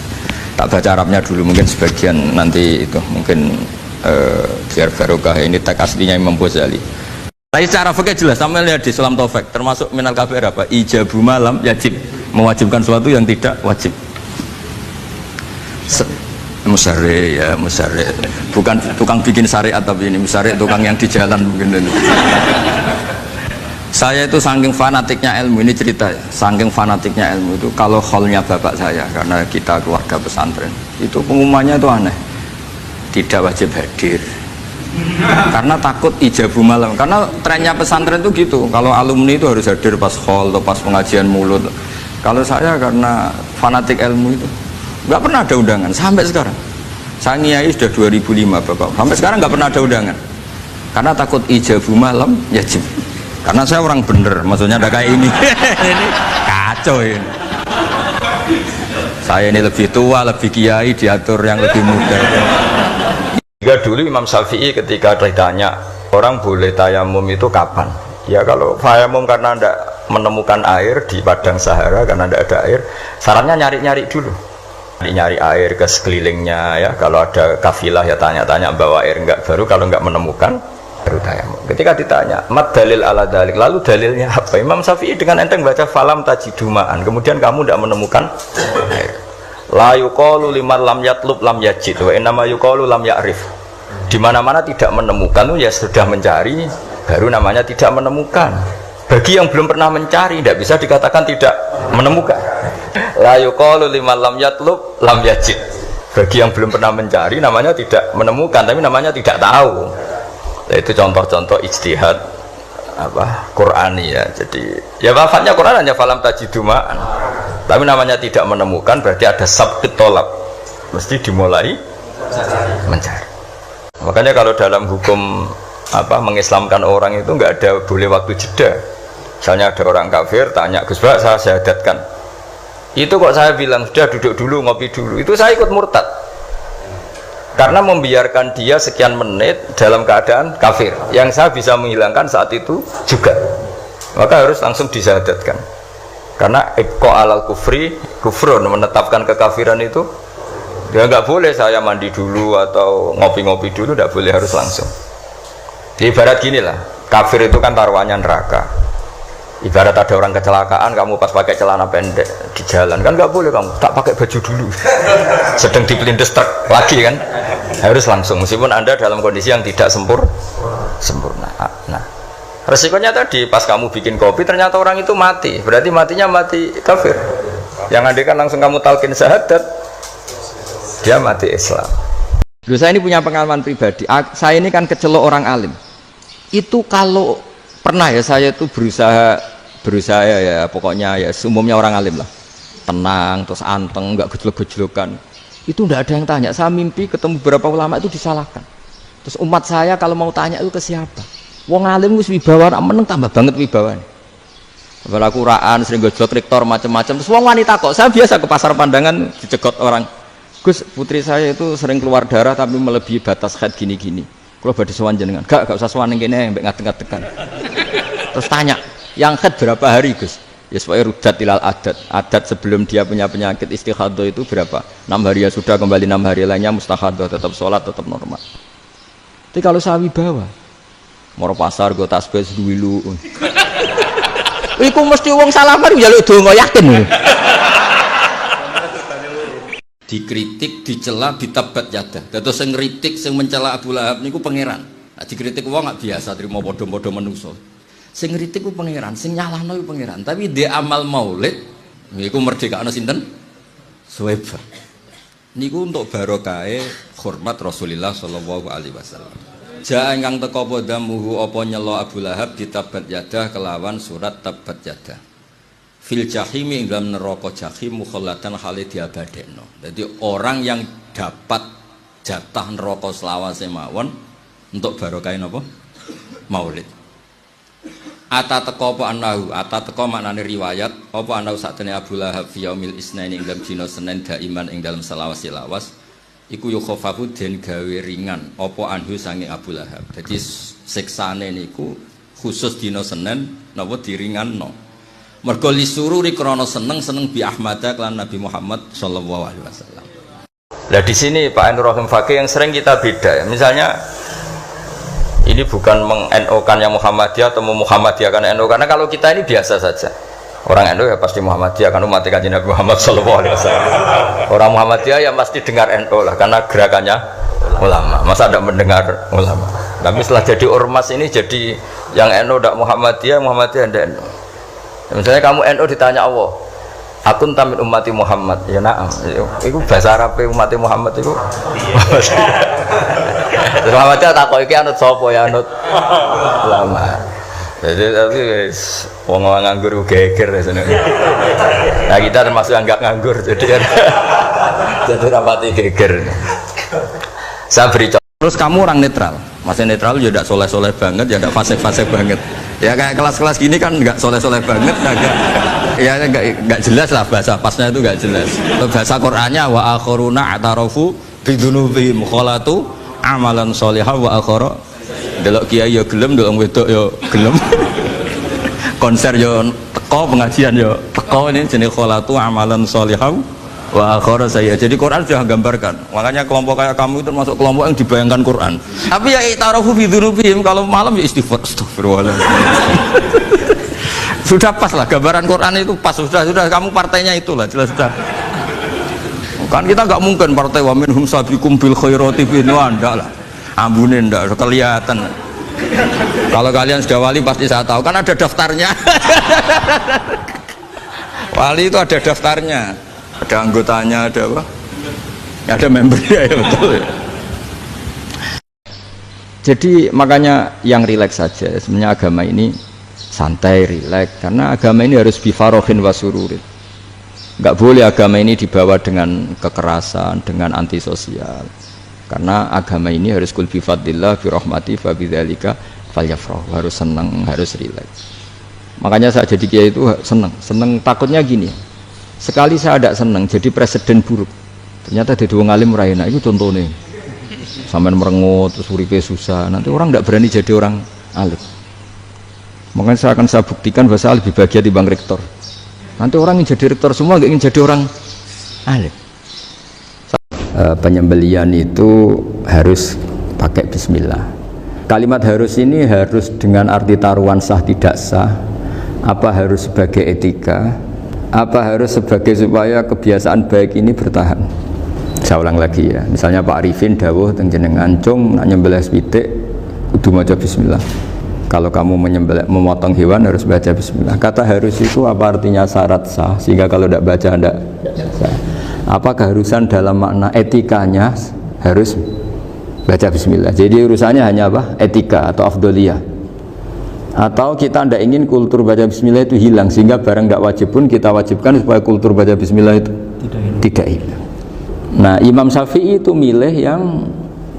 Tak baca Arabnya dulu, mungkin sebagian nanti itu mungkin biar barokah. Ini teks aslinya Imam Ghazali. Tapi secara fikih jelas, sampai lihat di Sulam Taufik termasuk minal kabair apa? Ijabu malam yajib, mewajibkan sesuatu yang tidak wajib. Musari ya, musari. Bukan tukang bikin syariat, tapi ini musari tukang yang di jalan mungkin. Saya itu saking fanatiknya ilmu, ini cerita ya. Saking fanatiknya ilmu itu, kalau hallnya bapak saya, karena kita keluarga pesantren, itu pengumumannya itu aneh. Tidak wajib hadir. Karena takut ijabu malam, karena trennya pesantren itu gitu, kalau alumni itu harus hadir pas hall atau pas pengajian mulut. Kalau saya karena fanatik ilmu itu nggak pernah ada undangan sampai sekarang. Saya ngiyai sudah 2005 bapak, sampai sekarang nggak pernah ada undangan karena takut ijabu malam yajib. Karena saya orang bener, maksudnya ada kayak ini. Ini kacau ini. Saya ini lebih tua, lebih kiai, diatur yang lebih muda. Jika dulu Imam Syafi'i ketika ditanya orang boleh tayamum itu kapan? Ya kalau tayamum karena tidak menemukan air di padang Sahara, karena tidak ada air, sarannya nyari-nyari dulu. Nyari air ke sekelilingnya ya. Kalau ada kafilah ya tanya-tanya bawa air enggak, baru kalau enggak menemukan baru tayamum. Ketika ditanya mad dalil ala dalik, lalu dalilnya apa? Imam Syafi'i dengan enteng baca falam tajidumaan, kemudian kamu tidak menemukan air. La yuqalu liman lam yatlub lam yajid wa innama yuqalu lam ya'rif. Di mana-mana tidak menemukan ya sudah mencari, baru namanya tidak menemukan. Bagi yang belum pernah mencari tidak bisa dikatakan tidak menemukan. La yuqalu liman lam yatlub lam yajid. Bagi yang belum pernah mencari namanya tidak menemukan, tapi namanya tidak tahu. Nah, itu contoh-contoh ijtihad Qur'ani ya. Jadi ya wafatnya Quran hanya falam tajidumaan. Tapi namanya tidak menemukan berarti ada sabqit tolab. Mesti dimulai mencari. Makanya kalau dalam hukum mengislamkan orang itu nggak ada boleh waktu jeda. Misalnya ada orang kafir tanya, Gus Bak saya syahadatkan. Itu kok saya bilang sudah duduk dulu ngopi dulu, itu saya ikut murtad karena membiarkan dia sekian menit dalam keadaan kafir yang saya bisa menghilangkan saat itu juga, maka harus langsung disyahadatkan karena ibqa alal kufri kufrun, menetapkan kekafiran itu ya nggak boleh saya mandi dulu atau ngopi-ngopi dulu, nggak boleh, harus langsung. Ibarat gini lah, kafir itu kan taruhannya neraka. Ibarat ada orang kecelakaan, kamu pas pakai celana pendek di jalan kan nggak boleh, kamu tak pakai baju dulu sedang dipelindes truk lagi kan, harus langsung meskipun anda dalam kondisi yang tidak sempurna. Nah resikonya tadi pas kamu bikin kopi ternyata orang itu mati, berarti matinya mati kafir. Yang andai kan langsung kamu talqin syahadat, dia mati Islam. Loh, saya ini punya pengalaman pribadi, saya ini kan kecelok orang alim itu. Kalau pernah ya saya itu berusaha ya pokoknya ya umumnya orang alim lah, tenang terus anteng, nggak gejlok-gejlokan, itu nggak ada yang tanya. Saya mimpi ketemu beberapa ulama itu disalahkan, terus umat saya kalau mau tanya itu ke siapa, wong alim wis wibawa, meneng tambah banget wibawanya. Kepala Quran sering gejlok rektor macam-macam, terus wong wanita kok, saya biasa ke pasar Pandangan dicegot orang, Gus putri saya itu sering keluar darah tapi melebihi batas haid gini-gini, kalau badhe sowan jenengan, gak usah sowan ning kene mbek ngadeg-ngadegan. Terus tanya, yang haid berapa hari Gus? Ya supaya rudat ilal adat sebelum dia punya penyakit istihadah itu berapa? 6 hari ya sudah, kembali 6 hari lainnya mustahadah, tetap sholat, tetap normal. Tapi kalau saya wibawa moro pasar go tasbih duwilu iku mesti wong salaman njaluk donga yakin. Dikritik, dicela, ditabat yadah. Dados sing ngritik, sing mencela Abu Lahab niku pangeran. Nah, dikritik wong gak biasa trimo padha-padha menungso. Sing ngritik ku pangeran, sing nyalahno ku pangeran. Tapi dia amal maulid niku merdekakno sinten? Suwaiba. Niku untuk barokahe hormat Rasulullah sallallahu alaihi wasallam. Ja ingkang teka padha muhu apa nyelo Abu Lahab ditabat yadah kelawan surat tabat yadah. Fil jahimi ing dalam neraka jahim mukhallatan hale diabadekno. Jadi orang yang dapat jatah neraka selawase mawon untuk barokah napa? Maulid. Ata teko apa anahu, ata teko maknane riwayat apa anahu sakjane Abu Lahab fi yaumil isnaini ing dalam dina Senin daiman ing dalam selawase-lawas iku yukhafafu den gawe ringan apa anhu sange Abu Lahab. Jadi siksane niku khusus dina Senin napa diringanno. Mergo lisururi krana seneng bi Ahmad lan Nabi Muhammad sallallahu alaihi wasallam. Lah di sini Pak Ainur Rahim Fakih yang sering kita beda ya. Misalnya ini bukan meng-NO-kan yang Muhammadiyah atau Muhammadiyahkan NO, karena kalau kita ini biasa saja. Orang NO ya pasti Muhammadiyah kan umat Kanjeng Nabi Muhammad sallallahu alaihi wasallam. Orang Muhammadiyah ya pasti dengar NO lah karena gerakannya ulama. Masa tidak mendengar ulama? Tapi setelah jadi ormas ini jadi yang NO tidak Muhammadiyah tidak NO. Misalnya kamu NO ditanya Allah, akun tamin umati Muhammad, ya naam. Itu bahasa Arab umati Muhammad itu. Terus Muhammadiyah tak kok iki anut sapa ya anut ulama. Jadi tapi wong nganggur geger rasane. Nah kita termasuk yang enggak nganggur jadi rapati geger. Saya beri contoh. Terus kamu orang netral. Maksudnya netral ya tidak soleh-soleh banget, ya tidak fase-fase banget. Ya kayak kelas-kelas gini kan enggak soleh-soleh banget, enggak jelas lah bahasa pasnya itu enggak jelas. Bahasa Qur'annya wa akharuna atarafu bidunubihim khalatu amalan sholihah wa akhara. Delok kiai ya gelem, delok wedok ya gelem. Konser ya teko, pengajian ya teko, ini jenis khalatu amalan sholihah wa akhara saya. Jadi Quran sudah gambarkan. Makanya kelompok kayak kamu itu termasuk kelompok yang dibayangkan Quran. Tapi ya itarafu bidunubihim, kalau malam ya istighfar, astagfirullahaladzim. Sudah pas lah gambaran Quran itu pas, sudah kamu partainya itulah jelas sudah. Kan kita nggak mungkin partai wa minhum sabiqum bil khairati bin wanda lah. Ambunin ndak kelihatan. Kalau kalian sudah wali pasti saya tahu kan ada daftarnya. Wali itu ada daftarnya, ada anggotanya, ada apa? Ada membernya ya betul. Jadi makanya yang rileks saja. Sebenarnya agama ini santai, rileks. Karena agama ini harus bifarohin wasururin. Enggak boleh agama ini dibawa dengan kekerasan, dengan antisosial. Karena agama ini harus kul bi fadlillah bi rahmati fa bidzalika falyafrahu. Harus senang, harus rileks. Makanya saya jadi kiai itu senang takutnya gini. Sekali saya tidak senang jadi presiden buruk. Ternyata ada dua ngalim raina itu contohnya. Sampai merengut terus uripe susah. Nanti orang tidak berani jadi orang alim. Makanya saya buktikan bahwa saya lebih bahagia di bang rektor. Nanti orang ingin jadi rektor semua, nggak ingin jadi orang alim. Penyembelian itu harus pakai bismillah. Kalimat harus ini harus dengan arti taruhan sah tidak sah. Apa harus sebagai etika? Apa harus sebagai supaya kebiasaan baik ini bertahan? Saya ulang lagi ya. Misalnya Pak Arifin dawuh teng jenengan cung nak nyembelih pitik kudu maca bismillah. Kalau kamu memotong hewan harus baca bismillah. Kata harus itu apa artinya syarat sah sehingga kalau tidak baca tidak sah. Apa keharusan dalam makna etikanya harus baca bismillah. Jadi urusannya hanya apa? Etika atau afdoliyah. Atau kita tidak ingin kultur baca bismillah itu hilang sehingga barang tidak wajib pun kita wajibkan supaya kultur baca bismillah itu tidak hilang. Nah, Imam Syafi'i itu milih yang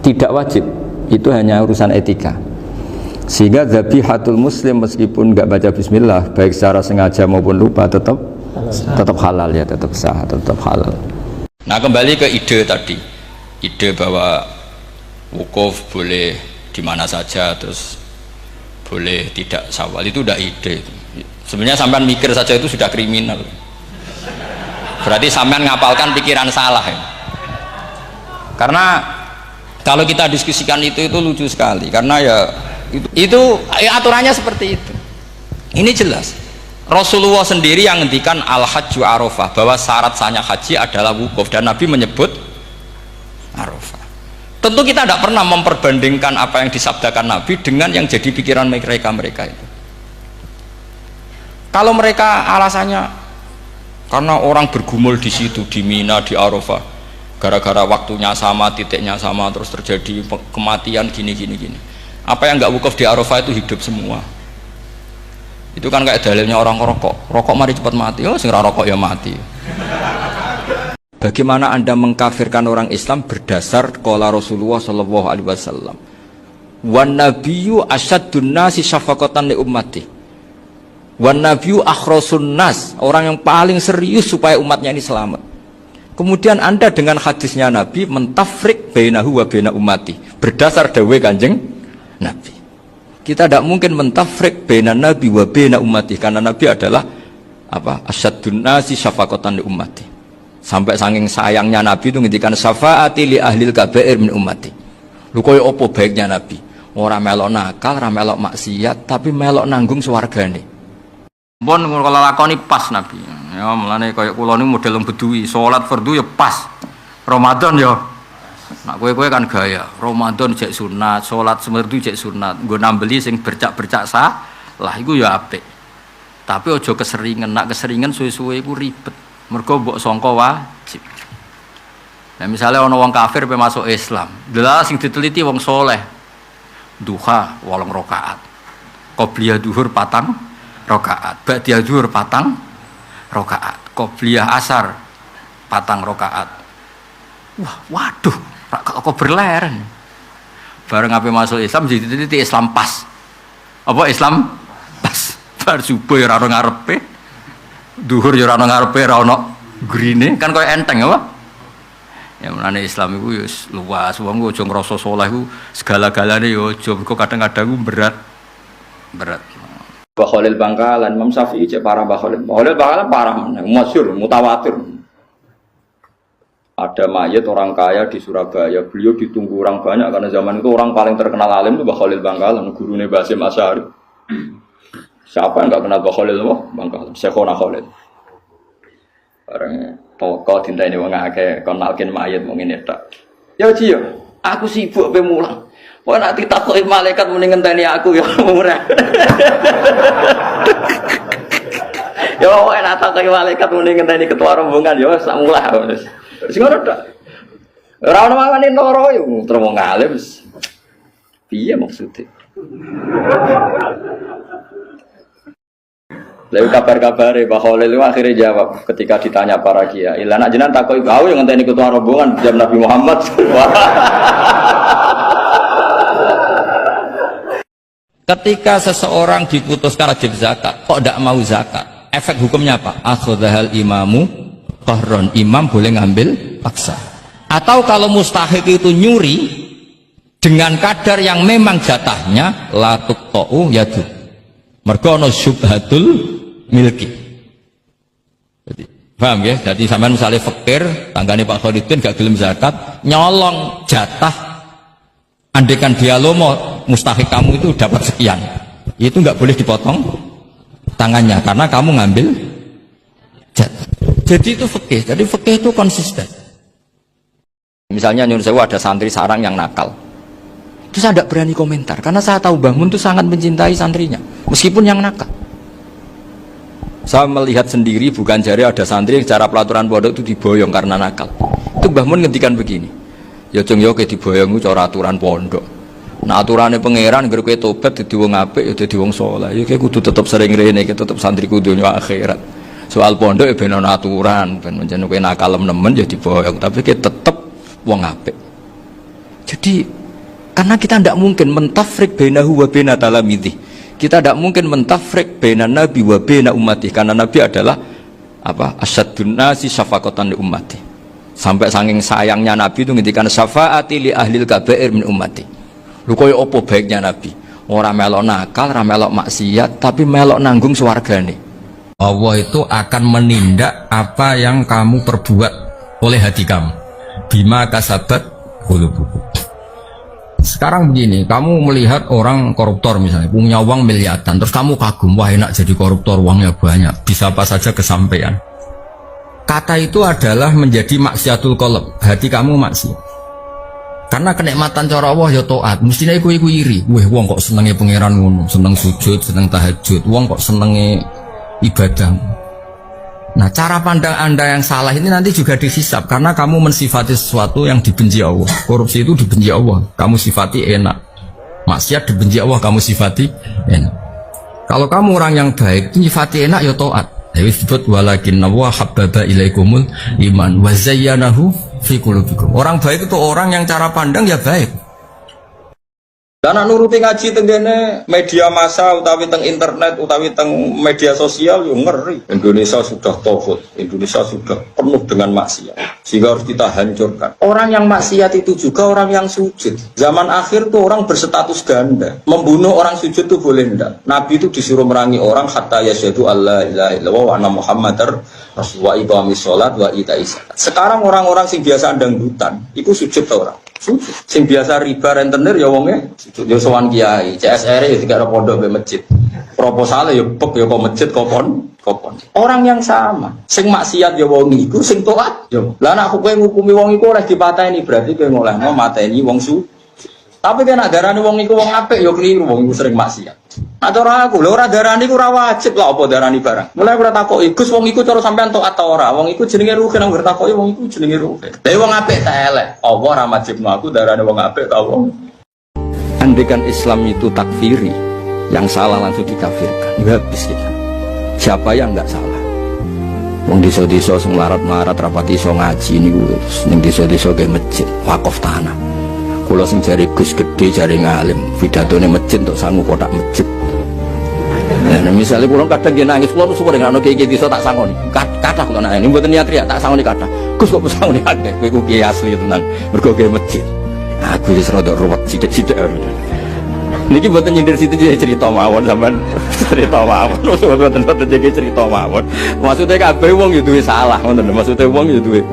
tidak wajib, itu hanya urusan etika. Sehingga zabihatul muslim meskipun nggak baca bismillah, baik secara sengaja maupun lupa tetap halal ya, tetap sah, tetap halal. Nah, kembali ke ide tadi, ide bahwa wukuf boleh di mana saja, terus boleh tidak syawal, itu udah ide. Sebenarnya sampean mikir saja itu sudah kriminal. Berarti sampean ngapalkan pikiran salah ya. Karena kalau kita diskusikan itu lucu sekali karena ya itu aturannya seperti itu. Ini jelas Rasulullah sendiri yang ngendikan al-hajju arafah, bahwa syarat sahnya haji adalah wukuf, dan Nabi menyebut arafah. Tentu kita tidak pernah memperbandingkan apa yang disabdakan Nabi dengan yang jadi pikiran mereka itu. Kalau mereka alasannya karena orang bergumul di situ, di Mina, di Arafah, gara-gara waktunya sama, titiknya sama, terus terjadi kematian gini. Apa yang nggak wukuf di Arafah itu hidup semua. Itu kan kayak dalilnya orang rokok mari cepat mati. Oh, sing rokok ya mati. Bagaimana Anda mengkafirkan orang Islam berdasar qala Rasulullah sallallahu alaihi wasallam? Wan nabiyyu asyaddun nasi syafaqatan li ummati. Wan nabiyyu akhrasun nas, orang yang paling serius supaya umatnya ini selamat. Kemudian Anda dengan hadisnya Nabi mentafrik bainahu wa baina ummati berdasar dawuh Kanjeng Nabi. Kita tidak mungkin mentafrik baina Nabi wa baina ummati karena Nabi adalah apa? Asyaddun nasi syafaqatan li ummati. Sampai saking sayangnya Nabi itu ngendikan syafaati li ahlil kabair min ummati. Lho koyo apa baiknya Nabi? Ora melok nakal, ora melok maksiat, tapi melok nanggung swargane. Pun kalau lakoni pas Nabi. Ya mulane kaya kula niku model bedui, salat fardu ya pas. Ramadan ya. Nak kowe kan gaya. Ramadan jek sunat, salat semerdu jek sunat. Nggo nambeli sing bercak-bercak sah, lah iku ya apik. Tapi aja keseringan, nak keseringan suwe-suwe iku ribet. Mergo mbok sangka wajib. Nah misalnya ana wong kafir pe masuk Islam, lha sing diteliti wong soleh. Duha 8 rakaat. Qobliyah zuhur 4 rakaat. Ba'diyah zuhur 4 rakaat, qobliyah asar 4 rakaat. Wah, waduh, kok berleren. Bareng ape masuk Islam jadi Islam pas. Apa Islam pas? Bar subuh ya ora ono ngarepe. Zuhur ya ora ono ngarepe, ora ono grine, kan koyo enteng apa? Ya mulane Islam iku ya luas, wong aja ngrasa saleh iku segala-galane ya aja, kok kadang-kadang berat. Mbah Khalil Bangkalan, Imam Syafi'i cek parah Mbah Khalil. Mbah Khalil Bangkalan parah, masyhur, mutawatir. Ada mayat orang kaya di Surabaya, beliau ditunggu orang banyak karena zaman itu orang paling terkenal alim itu Mbah Khalil Bangkalan, gurunya Basim Asy'ari. Siapa yang enggak kenal Mbah Khalil Bangkalan? Syekhona Khalil. Bareng toko dinteni wong akeh kon nalkin mayat wong ngene tok. Ya Ji, aku sibuk pe mulang. Wah nak ditakoki malaikat muni ngenteni aku ya ora. Ya wae nak takoki malaikat muni ngenteni ketua rombongan ya sak mulah. Sing ora tok. Ora ono mangane loro yo terus wong alim. Piye maksudnya? Lalu kabar-kabare Pak Khalil itu akhirnya jawab ketika ditanya para kiai. Lah nak jenengan takoki kau yang ngenteni ketua rombongan jam Nabi Muhammad. Ketika seseorang diputuskan wajib zakat, kok tidak mau zakat? Efek hukumnya apa? Akhadhal imamu qahron, imam boleh ngambil paksa. Atau kalau mustahik itu nyuri dengan kadar yang memang jatahnya la tuqta'u yadu. Mergo ana syubhatul milki. Jadi, paham ya? Jadi sampean misalnya fakir, tanggane Pak Khalidin gak gelem zakat, nyolong jatah. Andaikan dia lomo, mustahik kamu itu dapat sekian, itu nggak boleh dipotong tangannya karena kamu ngambil jatah. Jadi itu fikih. Jadi fikih itu konsisten. Misalnya nyuruh saya ada santri sarang yang nakal, itu saya tidak berani komentar karena saya tahu Mbah Mun itu sangat mencintai santrinya meskipun yang nakal. Saya melihat sendiri, bukan jari ada santri yang cara pelaturan pondok itu diboyong karena nakal. Itu Mbah Mun ngendikan begini. Ya jeng yo ke diboyong cara aturan pondok. Nah aturane pangeran ngger kowe tobat dadi wong apik ya dadi wong saleh. Ya kowe kudu tetep sering rene, tetep santri kudu dunya akhirat. Soal pondok ya ben ana aturan, ben pancen kowe nakal nemen ya diboyong, tapi kowe tetep wong apik. Jadi karena kita tidak mungkin mentafrik bainahu wa baina talamidhi. Kita tidak mungkin mentafrik baina nabi wa baina ummati karena nabi adalah apa? Asyadun nasi syafaqatan li ummati. Sampai saking sayangnya Nabi itu ngendikan syafaati li ahlil kabair min ummati. Lho koyo apa baiknya Nabi? Ora melok nakal, ora melok maksiat, tapi melok nanggung swargane. Allah itu akan menindak apa yang kamu perbuat oleh hati kamu. Bima kasabat qulubukum. Sekarang begini, kamu melihat orang koruptor misalnya, punya uang miliaran, terus kamu kagum, wah enak jadi koruptor, uangnya banyak, bisa apa saja kesampaian. Kata itu adalah menjadi maksiatul qalb, hati kamu maksiat. Karena kenikmatan cara Allah ya taat, mestinya iku iri. Wah, wong kok senenge pangeran ngono, seneng sujud, seneng tahajud, wong kok senenge ibadah. Nah, cara pandang Anda yang salah ini nanti juga dihisab karena kamu mensifati sesuatu yang dibenci Allah. Korupsi itu dibenci Allah, kamu sifati enak. Maksiat dibenci Allah, kamu sifati enak. Kalau kamu orang yang baik, sifati enak ya taat. Disebut walakinna wa habbaba ilaikumul iman wa zayyanahu fi qulubikum. Orang baik itu orang yang cara pandang ya baik. Karena nuruti ngaji tenggene media massa utawi teng internet utawi teng media sosial yo ngeri. Indonesia sudah tohut, Indonesia sudah penuh dengan maksiat. Sehingga harus kita hancurkan. Orang yang maksiat itu juga orang yang sujud. Zaman akhir tuh orang berstatus ganda. Membunuh orang sujud tuh boleh ndak. Nabi itu disuruh merangi orang hatta yasyhadu alla ilaha illallah wa anna muhammadar rasulullah wa iqamis shalat wa itaiz zakat. Sekarang orang-orang sing biasa dangdutan, itu sujud ta ora? Sujud. Sing biasa riba rentenir ya wonge sujud. Ya sowan kiai, CSR ya tidak ada pondok be masjid. Proposale ya pek ya kok masjid kok pon. Orang yang sama. Sing maksiat ya wong iku, sing taat ya. Lah nek kowe ngukumi wong iku oleh dipateni berarti kowe ngolehno mateni wong sujud. Tapi kan darane wong iku wong apik ya keliru, wong iku sering maksiat. Nah cara aku, lha ora darani iku ora wajib lah apa darani barang. Mulai ora takoki, Gus wong iku cara sampean taat ta ora? Wong iku jenenge rugi nang takoki wong iku jenenge rugi. Lah wong apik ta elek. Allah ora wajibno aku darane wong apik ta wong. Andekan Islam itu takfiri, yang salah langsung dikafirkan. Habis kita. Siapa yang enggak salah? Wong desa-desa sing larat-larat rapati iso ngaji niku ning desa-desa ke masjid, wakaf tanah. Kula sing jari Gus gede jari ngalim, pidatone masjid untuk sangu kotak masjid. Nah, misalnya kula kadang nggih nangis, kula syukur nek ana kiai desa tak sangoni. Kathah kula nek ini mboten niat riya tak sangoni kathah. Gus kok sangoni akeh, kowe ku kiai asli tenan. Mergo ge masjid. Aku wis rada ruwet sithik-sithik. Niki mboten nyindir situ cerita mawon sampean. Cerita mawon. Mboten cerita mawon. Maksudnya kabeh wong yo duwe salah, ngoten lho. Maksudnya wong yo duwe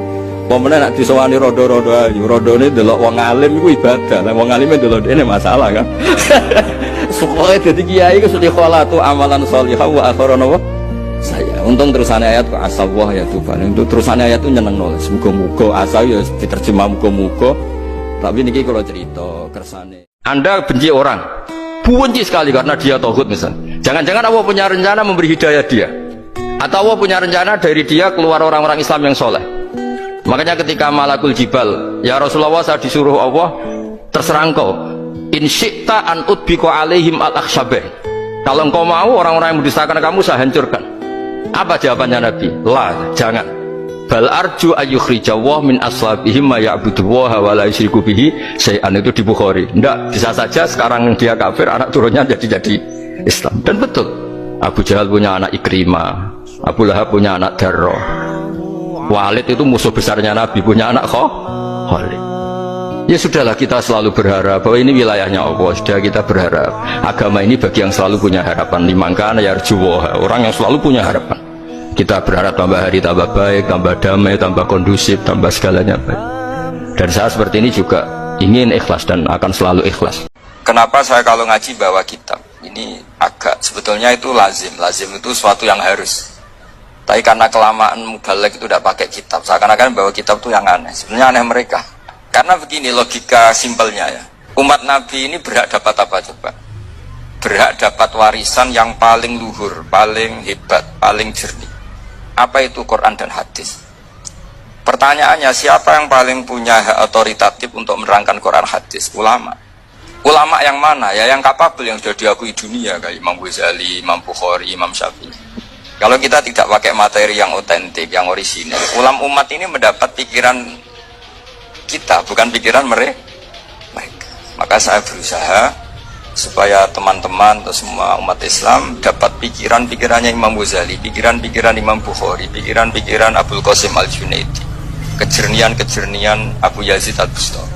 pemene nak disowani rodo-rodo ayu, rodone delok wong alim iku ibadah. Lah wong alime delok dene masalah kan. Supaya dadi kiai ku sudah kholatu amalan sholihah wa akharana wa saya. Untung terusane ayat kok asawah ya Tuhan. Untuk terusane ayat itu nyenengno. Muga-muga asa ya diterjemah muga-muga. Tapi niki kalau cerita kersane. Anda benci orang. Benci sekali karena dia tauhid misal. Jangan-jangan Allah punya rencana memberi hidayah dia. Atau Allah punya rencana dari dia keluar orang-orang Islam yang soleh. Makanya ketika malakul jibal, ya Rasulullah saya disuruh Allah, terserah engkau. In syi'ta an utbiqu alaihim al-akhshabah. Kalau engkau mau orang-orang yang mendustakan kamu saya hancurkan. Apa jawabannya Nabi? La, jangan. Bal arju ayyukhrijawah min aslabihim ma ya'budullaha wa la yusyriku bihi syai'an, itu di Bukhari. Enggak, bisa saja sekarang dia kafir, anak turunnya jadi Islam. Dan betul, Abu Jahal punya anak Ikrimah, Abu Lahab punya anak Darrah, Walid itu musuh besarnya Nabi, punya anak Khalid. Ya sudahlah, kita selalu berharap bahwa ini wilayahnya Allah. Sudah, kita berharap agama ini bagi yang selalu punya harapan. Limangkana yarjuwah, orang yang selalu punya harapan. Kita berharap tambah hari tambah baik, tambah damai, tambah kondusif, tambah segalanya baik. Dan saya seperti ini juga ingin ikhlas dan akan selalu ikhlas. Kenapa saya kalau ngaji bawa kitab? Ini agak sebetulnya itu lazim. Lazim itu suatu yang harus. Tapi karena kelamaan mubalek itu tidak pakai kitab, seakan-akan bawa kitab itu yang aneh. Sebenarnya aneh mereka. Karena begini logika simpelnya ya. Umat Nabi ini berhak dapat apa coba? Berhak dapat warisan yang paling luhur, paling hebat, paling jernih. Apa itu Quran dan hadis? Pertanyaannya, siapa yang paling punya hak otoritatif untuk menerangkan Quran hadis? Ulama. Ulama yang mana? Ya yang kapabel, yang sudah diakui dunia, kayak Imam Ghazali, Imam Bukhari, Imam Syafi'i. Kalau kita tidak pakai materi yang otentik, yang orisinal, ulama umat ini mendapat pikiran kita, bukan pikiran mereka. Maka saya berusaha supaya teman-teman atau semua umat Islam dapat pikiran-pikirannya Imam Ghazali, pikiran-pikiran Imam Bukhari, pikiran-pikiran Abdul Qasim Al-Junaidi, kejernian-kejernian Abu Yazid Al-Bustami.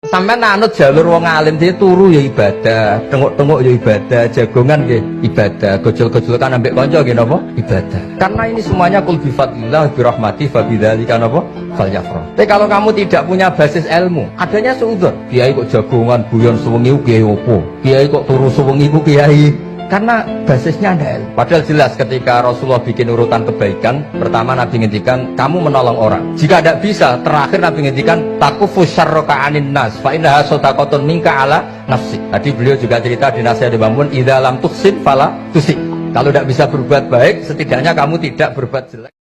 Sampai nanut jalur wong alim dia turu ya ibadah, tengok-tengok ya ibadah, jagongan ya ibadah, gojol-gojol kan ambek konco ya napa ibadah. Karena ini semuanya kul bi fadlillah bi rahmati fa bidzalika napa falyafrah. Tapi kalau kamu tidak punya basis ilmu, adanya suudzon. Kiai kok jagongan guyon suwengi kiai opo? Kiai kok turu suwengi ku kiai? Karena basisnya ada ilmu. Padahal jelas ketika Rasulullah bikin urutan kebaikan, pertama Nabi ngendikan kamu menolong orang. Jika tidak bisa, terakhir Nabi ngendikan takufu syarroka anin nas fa innaha shadaqatun minka ala nafsi. Tadi beliau juga cerita di nasihat dibangun idza lam tuhsin fala tusik. Kalau tidak bisa berbuat baik, setidaknya kamu tidak berbuat jelek.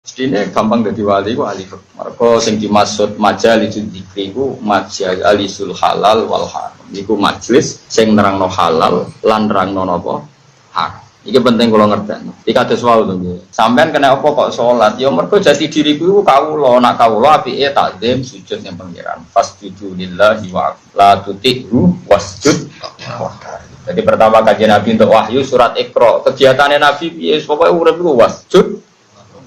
Ini gampang dari wali ku alif. Mergo sing dimaksud majalisul dzikri ku majalisul halal wal haram. Iku majelis sing nerangno halal lan nerangno napa haram. Iki penting kula ngerteni. Iki kados wae lho nggih. Sampeyan kena apa kok salat? Ya mergo jati diriku iku kawula, nak kawula apike takzim sujud ning pangeran. Fasjudu lillahi wa la tuti'hu wasjud. Jadi pertama kajian Nabi untuk wahyu surat Iqra. Kegiatannya Nabi piye? Pokoke urip iku wasjud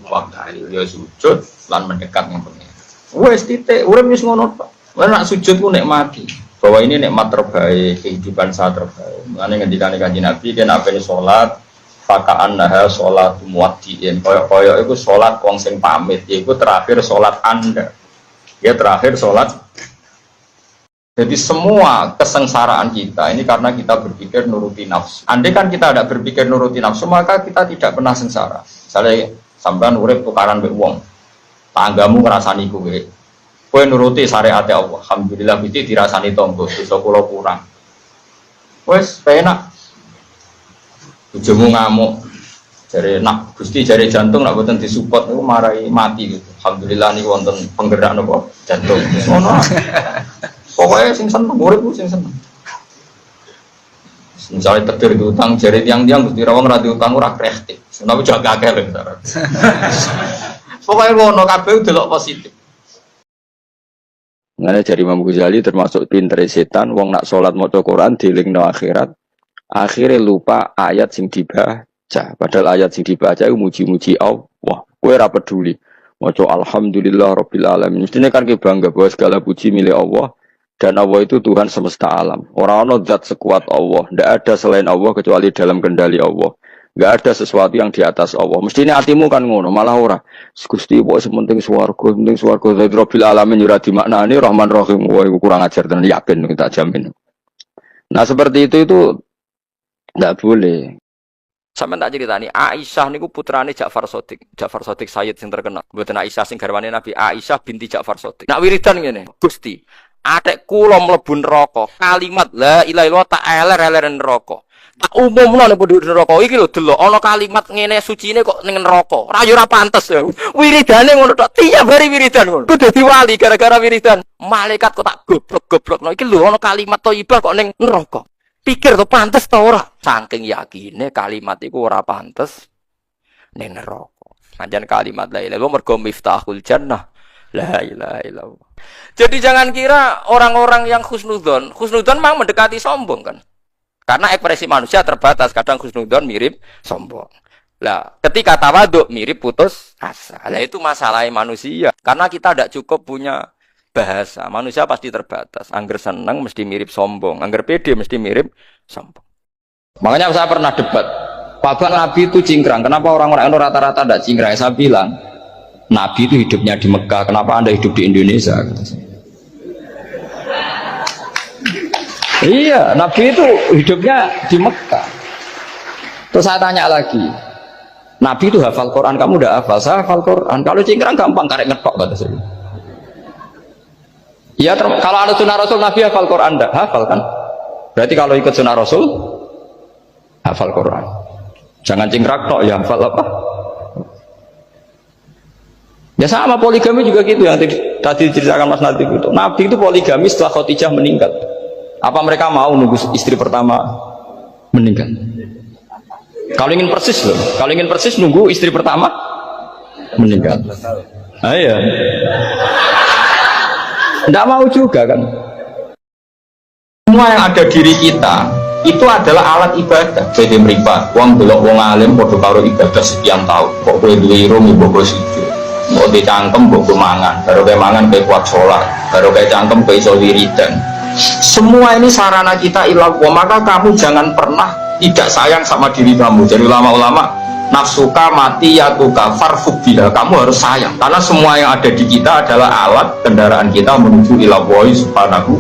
waktu dia sujud lan mendekat yang pengen. Wes titik urip wis ngono tok. Nak sujud ku nikmati. Bahwa ini nikmat terbaik, kehidupan saya terbaik. Mengenai ngendikane Kanjeng Nabi kan apane salat faka'annaha sholatu muwaddi'in. Kaya-kaya iku salat wong sing pamit, yaiku terakhir salat Anda. Ya terakhir salat. Jadi semua kesengsaraan kita ini karena kita berpikir nuruti nafsu. Andai kan kita tidak berpikir nuruti nafsu, maka kita tidak pernah sengsara. Misalnya sampean urip tukaran mbek wong. Tanggamu ngrasani kowe. Kowe nuruti syariat Allah. Alhamdulillah iki dirasani tangga, dosa kula kurang. Wes penak. Bojomu ngamuk. Jare nak Gusti jare jantung nak boten disupport niku marai mati gitu. Alhamdulillah niku wonten penggerak napa jantung. Ngono. Pokoke sing seneng urip ku sing seneng. Misalnya terdir diutang, jari tiang-tiang Gusti Rawang ra diutang ora kreatif. Menawa jaga akeh lho. Pokoke ngono kabeh delok positif. Ngene jari Imam Ghazali termasuk pintere setan, wong nak salat maca Quran dielingno akhirat, akhire lupa ayat sing dibaca. Padahal ayat sing dibaca iku muji-muji Allah. Kowe ora peduli. Maca alhamdulillah rabbil alamin. Mestine kan ki bangga bahwa segala puji milik Allah. Dan Allah itu Tuhan semesta alam. Orang-orang zat sekuat Allah. Tidak ada selain Allah kecuali dalam kendali Allah. Tidak ada sesuatu yang di atas Allah. Mestinya hatimu kan ngono, malah ora. Gusti kok sementing swarga, penting swarga zat rabbil alamin ora dimaknani Rahman Rahim. Wah, iku kurang ajar tenan yakin kita jamin. Nah, seperti itu tidak boleh. Sampeyan tak critani Aisyah niku putrane Ja'far Shadiq. Ja'far Shadiq Sayyid sing terkenal. Mboten Aisyah sing garwane Nabi, Aisyah binti Ja'far Shadiq. Nak wiridan ngene, Gusti atek kula mlebu neraka. Kalimat la ilaha illallah tak eler-eleren neraka.
Tak umumno nek penduduk neraka iki lho delok ana kalimat ngene sucine kok ning neraka. Ora yo ora pantes ya. Wiridane ngono tok. Tiap hari wiridan ngono. Ku dadi wali gara-gara wiridan. Malaikat kok tak goblok-goblokno iki lho ana kalimat thayyibah kok ning neraka. Pikir to pantes ta ora? Saking yakine kalimat iku ora pantes ning neraka. Anjan kalimat la ilaha illallah mergo miftahul jannah. La ilaha illallah. Jadi jangan kira orang-orang yang husnudzon memang mendekati sombong kan. Karena ekspresi manusia terbatas, kadang husnudzon mirip sombong. Lah, ketika tawaduk mirip putus asa. Lah itu masalahnya manusia. Karena kita tidak cukup punya bahasa. Manusia pasti terbatas. Angger seneng mesti mirip sombong, angger pede mesti mirip sombong. Makanya saya pernah debat. Pak Nabi itu cingkrang. Kenapa orang-orang itu rata-rata tidak cingkrang? Saya bilang, Nabi itu hidupnya di Mekah. Kenapa Anda hidup di Indonesia? Iya, Nabi itu hidupnya di Mekah. Terus saya tanya lagi, Nabi itu hafal Quran, kamu udah hafal? Saya hafal Quran. Kalau cingkrang gampang, karek ngetok kata saya. Iya, kalau ada sunnah Rasul, Nabi hafal Quran enggak? Hafal kan? Berarti kalau ikut sunnah Rasul, hafal Quran. Jangan cingkrang tok, ya hafal apa? Ya sama poligami juga gitu yang tadi diceritakan Mas Natif itu. Nabi itu poligami setelah Khadijah meninggal. Apa mereka mau nunggu istri pertama meninggal? Kalau ingin persis loh, kalau ingin persis nunggu istri pertama meninggal. Ah, iya. Tidak mau juga kan? Semua yang ada diri kita itu adalah alat ibadah. Jadi meripat, uang belok uang alim, bodoh karo ibadah sekian tahun. Kok gue duwe irung, ibu sujud. Mau dicangkem, bodoh mangan. Baru kayak mangan kayak kuat sholat. Baru kayak cangkem kayak iso wiridan. Semua ini sarana kita ilallah, maka kamu jangan pernah tidak sayang sama diri kamu. Jadi ulama-ulama nafsuka mati yatuka farfuk bila, kamu harus sayang karena semua yang ada di kita adalah alat kendaraan kita menuju ilallah subhanahu.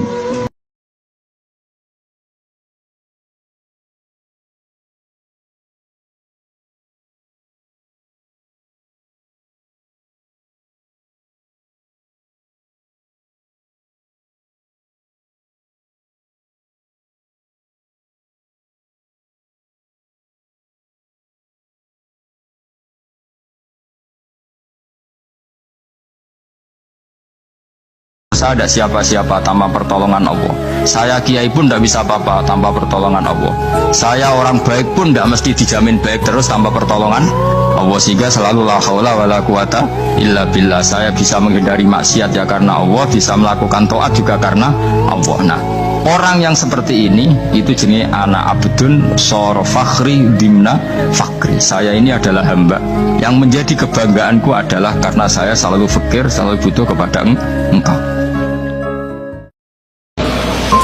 Saya ada siapa-siapa tanpa pertolongan Allah. Saya kiai pun tidak bisa apa-apa tanpa pertolongan Allah. Saya orang baik pun tidak mesti dijamin baik terus tanpa pertolongan Allah. Sehingga selalu la haula wala quwata illa billah. Saya bisa menghindari maksiat ya karena Allah, bisa melakukan taat juga karena Allah. Nah, orang yang seperti ini itu jenis anak abdun soro fakhri dimna fakri. Saya ini adalah hamba. Yang menjadi kebanggaanku adalah karena saya selalu fakir, selalu butuh kepada engkau.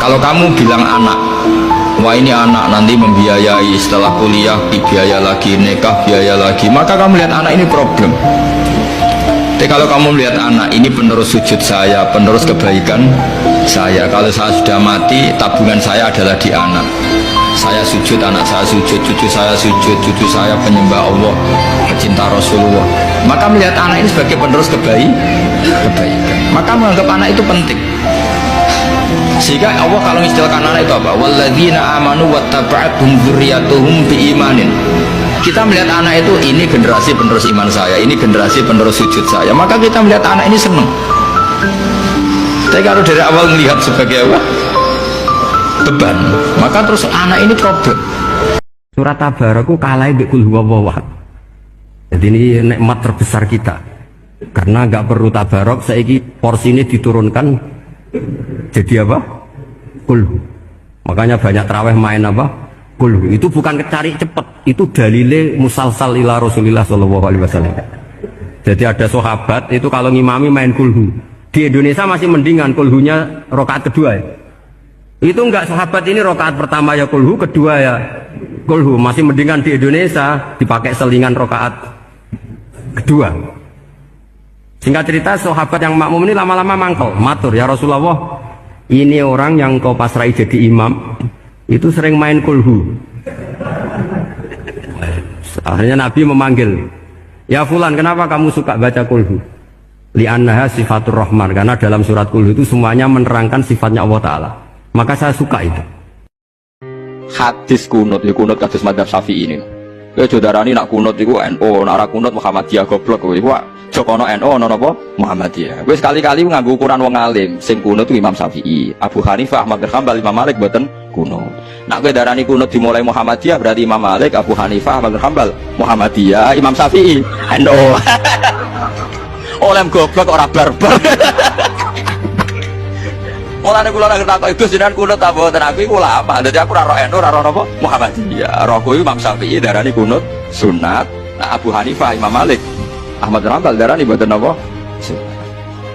Kalau kamu bilang anak, wah ini anak nanti membiayai setelah kuliah, biaya lagi, nikah biaya lagi, maka kamu lihat anak ini problem. Tapi kalau kamu lihat anak ini penerus sujud saya, penerus kebaikan saya. Kalau saya sudah mati, tabungan saya adalah di anak. Saya sujud, anak saya sujud, cucu saya sujud, cucu saya penyembah Allah, pecinta Rasulullah. Maka melihat anak ini sebagai penerus kebaikan, maka menganggap anak itu penting. Sehingga Allah kalau mengistilahkan anak itu apa? Walladzina amanu wattaba'athum dzurriyyatuhum biimanin. Kita melihat anak itu, ini generasi penerus iman saya, ini generasi penerus sujud saya. Maka kita melihat anak ini senang. Tapi kalau dari awal melihat sebagai apa? Beban, maka terus anak ini problem. Surat Tabarakku kalah mbek kul huwallahu ahad. Jadi ini nikmat terbesar kita. Karena nggak perlu tabarok, saiki porsi ini diturunkan jadi apa? Kulhu. Makanya banyak terawih main apa? Kulhu. Itu bukan cari cepet, itu dalile musalsal ila Rasulillah sallallahu alaihi wasallam. Jadi ada sahabat itu kalau ngimami main kulhu. Di Indonesia masih mendingan kulhunya rakaat kedua ya. Itu enggak, sahabat ini rakaat pertama ya kulhu, kedua ya kulhu. Masih mendingan di Indonesia dipakai selingan rakaat kedua. Singkat cerita, sahabat yang makmum ini lama-lama mangkel, matur, ya Rasulullah, ini orang yang kau pasrai jadi imam, itu sering main kulhu. Akhirnya Nabi memanggil, ya Fulan, kenapa kamu suka baca kulhu? Li'annaha sifatur rahman, karena dalam surat kulhu itu semuanya menerangkan sifatnya Allah Ta'ala. Maka saya suka itu.
hadis kunut, ya kunut kados madzhab Syafi'i ini. Kowe aja darani nak kunut iku NU, nak ora kunut Muhammadiyah goblok kowe. Iku joko ono NU ono napa Muhammadiyah. Wis kali-kali nganggo ukuran wong alim, sing kunut itu Imam Syafi'i, Abu Hanifah, Ahmad bin Hanbal, Imam Malik mboten kunut. Nak kowe darani kunut dimulai Muhammadiyah berarti Imam Malik, Abu Hanifah, Ahmad bin Hanbal, Muhammadiyah, Imam Syafi'i, NU. Oleh goblok ora barbar. Mulane kula nek takok Gus jenengan kunut ta mboten aku iku lama. Dadi aku ora roh NU, ora roh napa Muhammadiyah. Rohku Imam Syafi'i darani kunut sunat. Nah Abu Hanifah, Imam Malik, Ahmad bin Hanbal darani mboten napa sunat.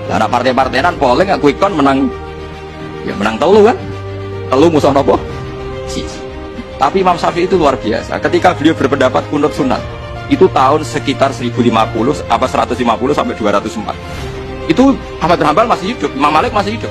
Lah nek partai-partaian polling aku ikon menang ya menang telu kan. Telu musuh napa? Siji. Tapi Imam Syafi'i itu luar biasa. Ketika beliau berpendapat kunut sunat, itu tahun sekitar 1050 apa 150 sampai 204. Itu Ahmad bin Hanbal masih hidup, Imam Malik masih hidup.